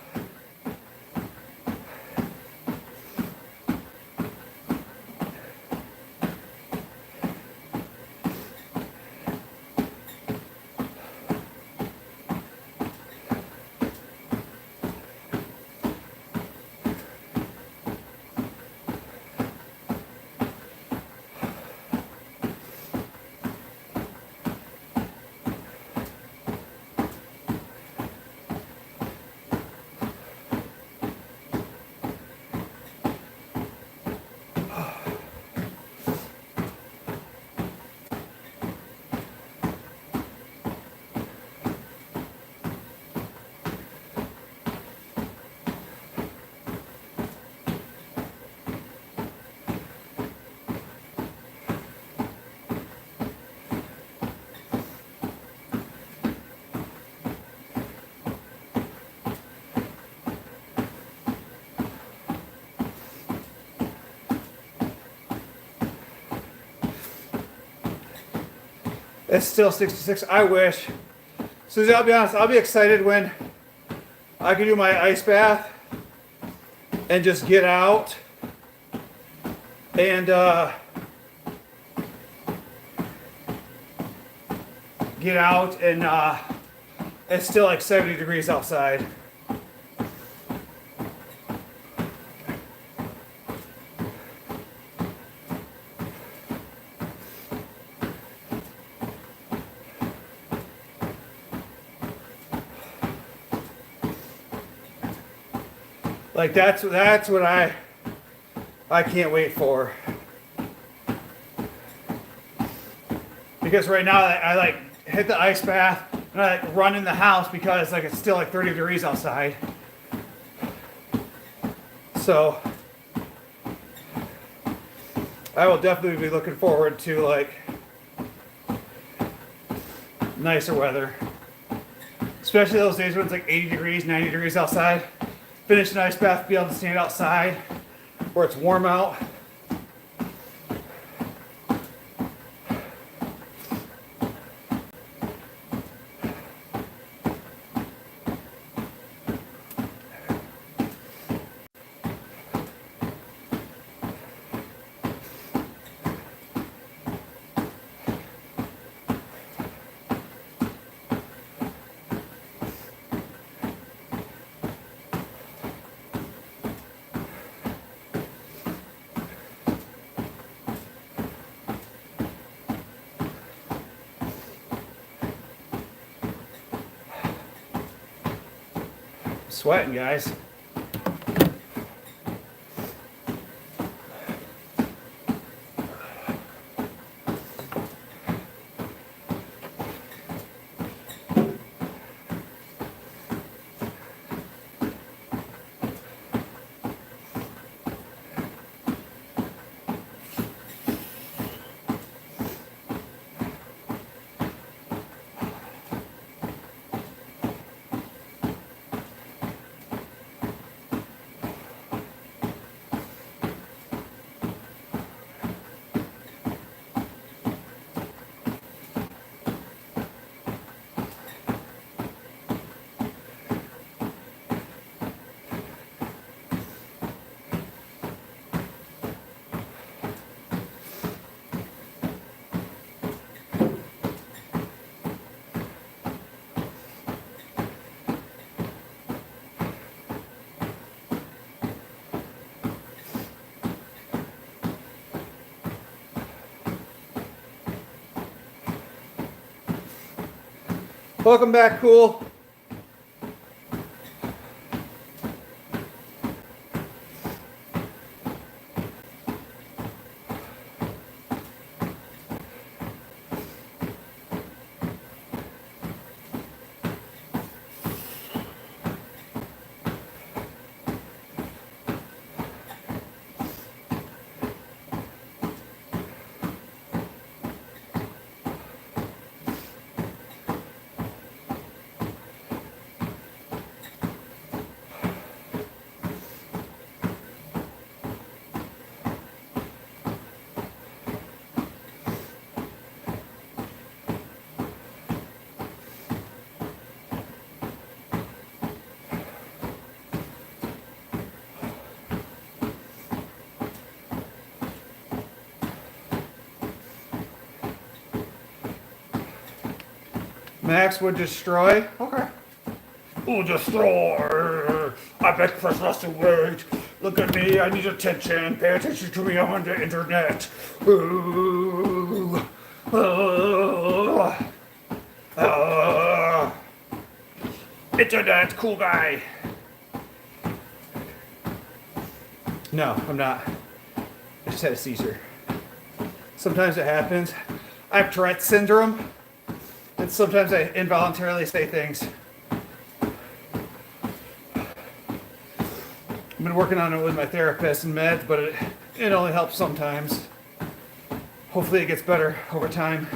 It's still 66. I wish. Susie, I'll be honest, I'll be excited when I can do my ice bath and just get out and it's still like 70 degrees outside. Like that's what I can't wait for. Because right now I like hit the ice bath and I like run in the house because like it's still like 30 degrees outside. So I will definitely be looking forward to like nicer weather. Especially those days when it's like 80 degrees, 90 degrees outside. Finish an ice bath, be able to stand outside where it's warm out. Sweating, guys. Welcome back, Cool. Max would destroy. Okay. Will destroy. I beg for less to wait. Look at me. I need attention. Pay attention to me. I'm on the internet. Ooh. Internet, cool guy. No, I'm not. I just had a seizure. Sometimes it happens. I have Tourette's syndrome. And sometimes I involuntarily say things. I've been working on it with my therapist and meds, but it only helps sometimes. Hopefully it gets better over time.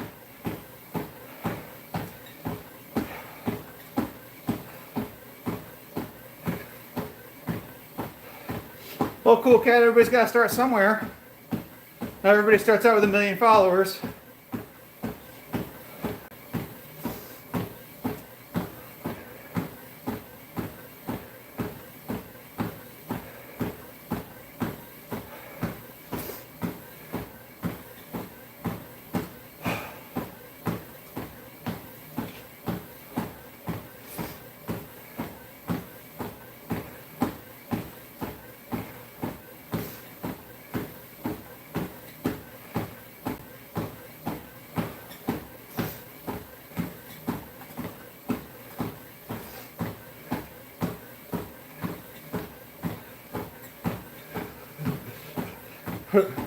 Well, cool cat, everybody's got to start somewhere. Not everybody starts out with 1 million followers.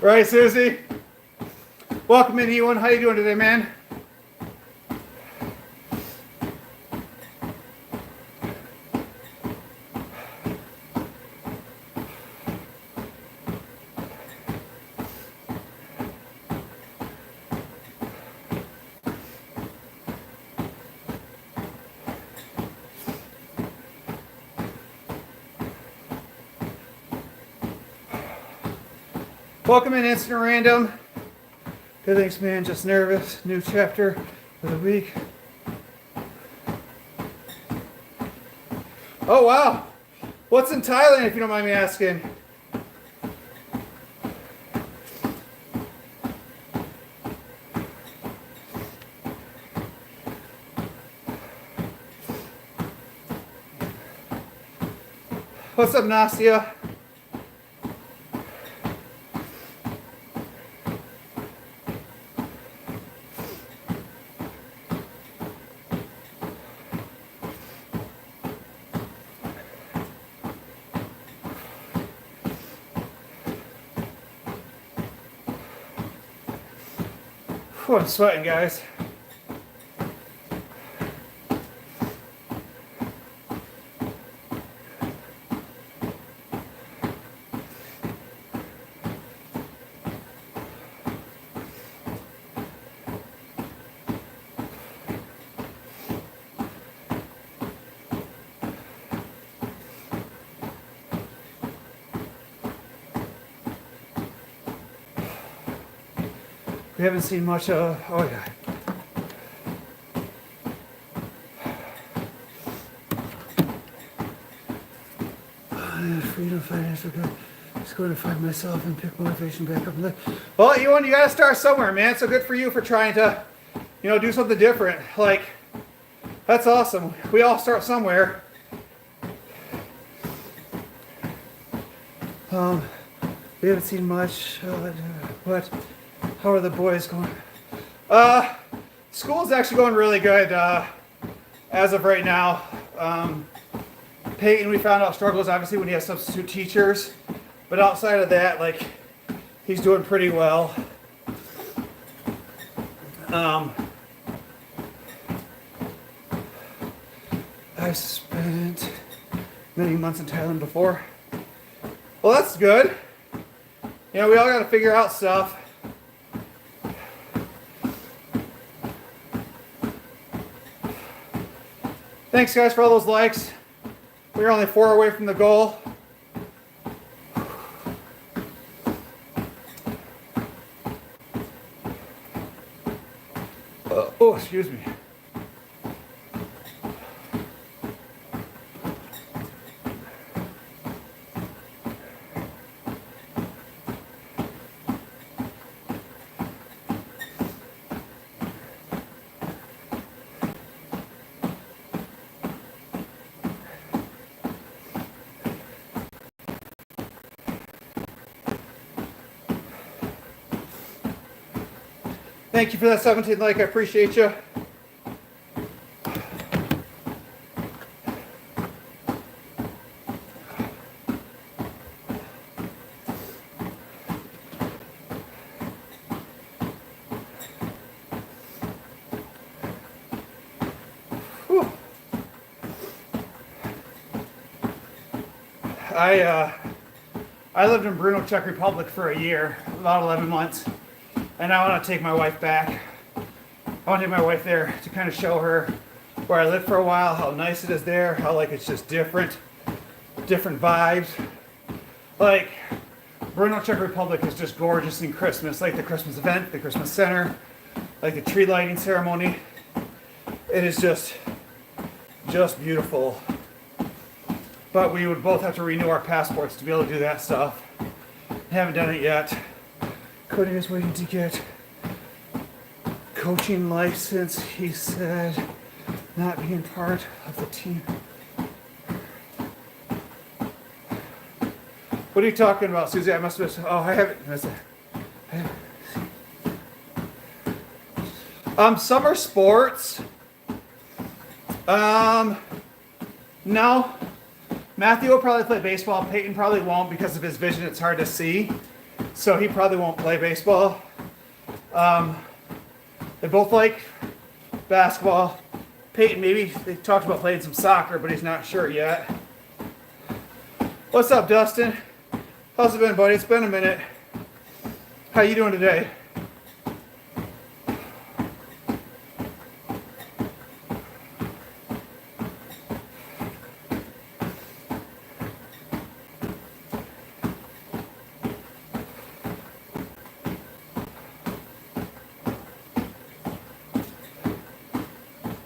Right, Susie? Welcome in, Ewan. How you doing today, man? Welcome in, Instant Random. Good, thanks, man. Just nervous. New chapter for the week. Oh, wow. What's in Thailand, if you don't mind me asking? What's up, Nastia? Whew, I'm sweating, guys. We haven't seen much of. Oh, yeah. Freedom, financial good. Just going to find myself and pick motivation back up. Well, you gotta start somewhere, man. So good for you for trying to, do something different. Like, that's awesome. We all start somewhere. We haven't seen much. What? How are the boys going? School's actually going really good. as of right now. Peyton, we found out, struggles obviously when he has substitute teachers, but outside of that, like, he's doing pretty well. I've spent many months in Thailand before. Well, that's good. You know, we all got to figure out stuff. Thanks, guys, for all those likes. We're only 4 away from the goal. Oh, excuse me. Thank you for that 17 like. I appreciate you. Whew. I lived in Brno, Czech Republic for a year, about 11 months. And I want to take my wife back. I want to take my wife there to kind of show her where I lived for a while, how nice it is there, how like it's just different vibes. Like, Brno, Czech Republic is just gorgeous in Christmas, like the Christmas event, the Christmas center, like the tree lighting ceremony. It is just beautiful. But we would both have to renew our passports to be able to do that stuff. Haven't done it yet. Cody is waiting to get coaching license, he said, not being part of the team. What are you talking about, Susie? I must have, oh, I haven't. Summer sports. No. Matthew will probably play baseball. Peyton probably won't because of his vision. It's hard to see. So he probably won't play baseball. They both like basketball. Peyton, maybe they talked about playing some soccer, but he's not sure yet. What's up, Dustin? How's it been, buddy? It's been a minute. How you doing today?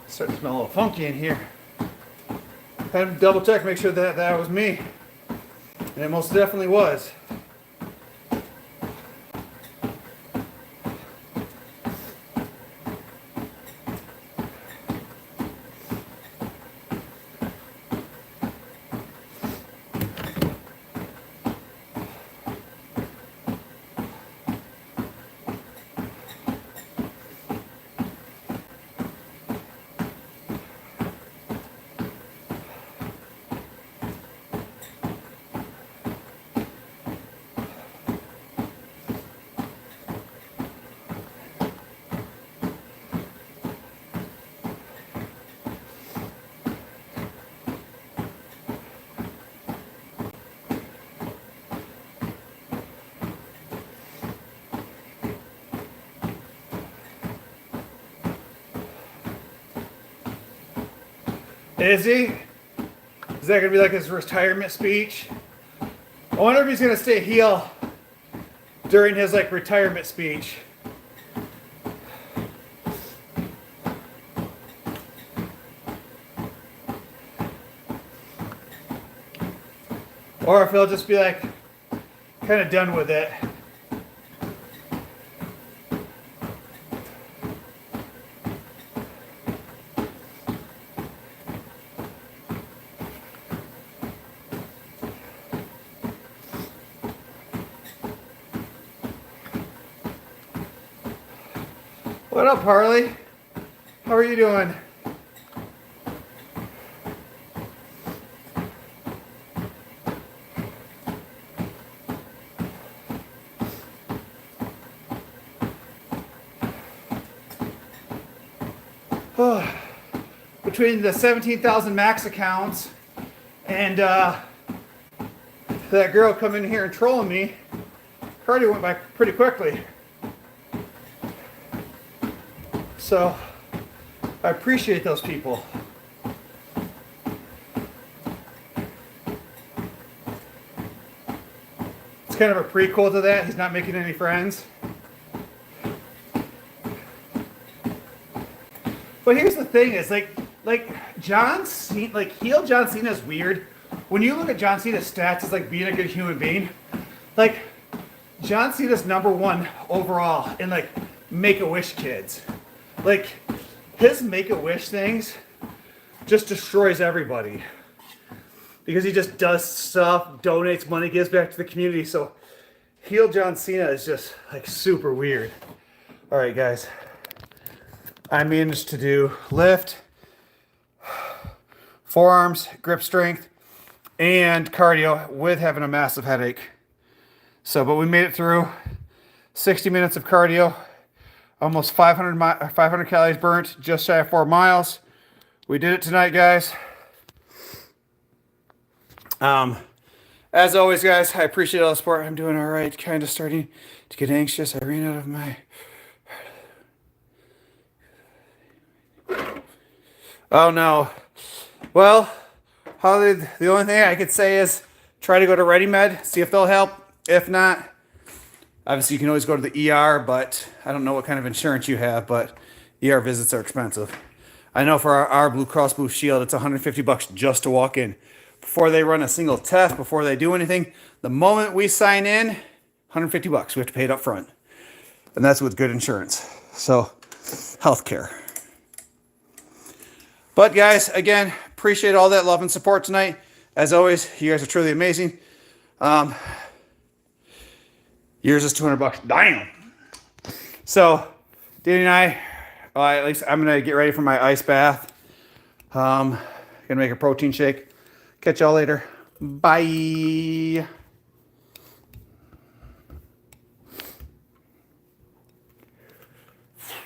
Starting to smell a little funky in here. Had to double check, make sure that that was me. And it most definitely was. Is he? Is that going to be like his retirement speech? I wonder if he's going to stay heel during his like retirement speech. Or if he'll just be like kind of done with it. What up, Harley? How are you doing? between the 17,000 max accounts and that girl coming in here and trolling me, cardio went by pretty quickly. So I appreciate those people. It's kind of a prequel to that. He's not making any friends. But here's the thing: is like John Cena, like heel John Cena is weird. When you look at John Cena's stats as like being a good human being, like John Cena's #1 overall in like Make-A-Wish kids. Like his Make-A-Wish things just destroys everybody because he just does stuff, donates money, gives back to the community. So heel John Cena is just like super weird. All right, guys. I managed to do lift, forearms, grip strength, and cardio with having a massive headache. So, but we made it through 60 minutes of cardio, almost 500 calories burnt, just shy of 4 miles. We did it tonight, guys. As always, guys, I appreciate all the support. I'm doing all right, kind of starting to get anxious. I ran out of my... Oh no. Well, the only thing I could say is try to go to ReadyMed, see if they'll help. If not, obviously you can always go to the ER, but I don't know what kind of insurance you have, but ER visits are expensive. I know for our Blue Cross Blue Shield, it's $150 just to walk in. Before they run a single test, before they do anything, the moment we sign in, $150, we have to pay it up front. And that's with good insurance. So, healthcare. But guys, again, appreciate all that love and support tonight. As always, you guys are truly amazing. Yours is $200. Damn. So, Danny and I, well, at least I'm gonna get ready for my ice bath. Gonna make a protein shake. Catch y'all later. Bye.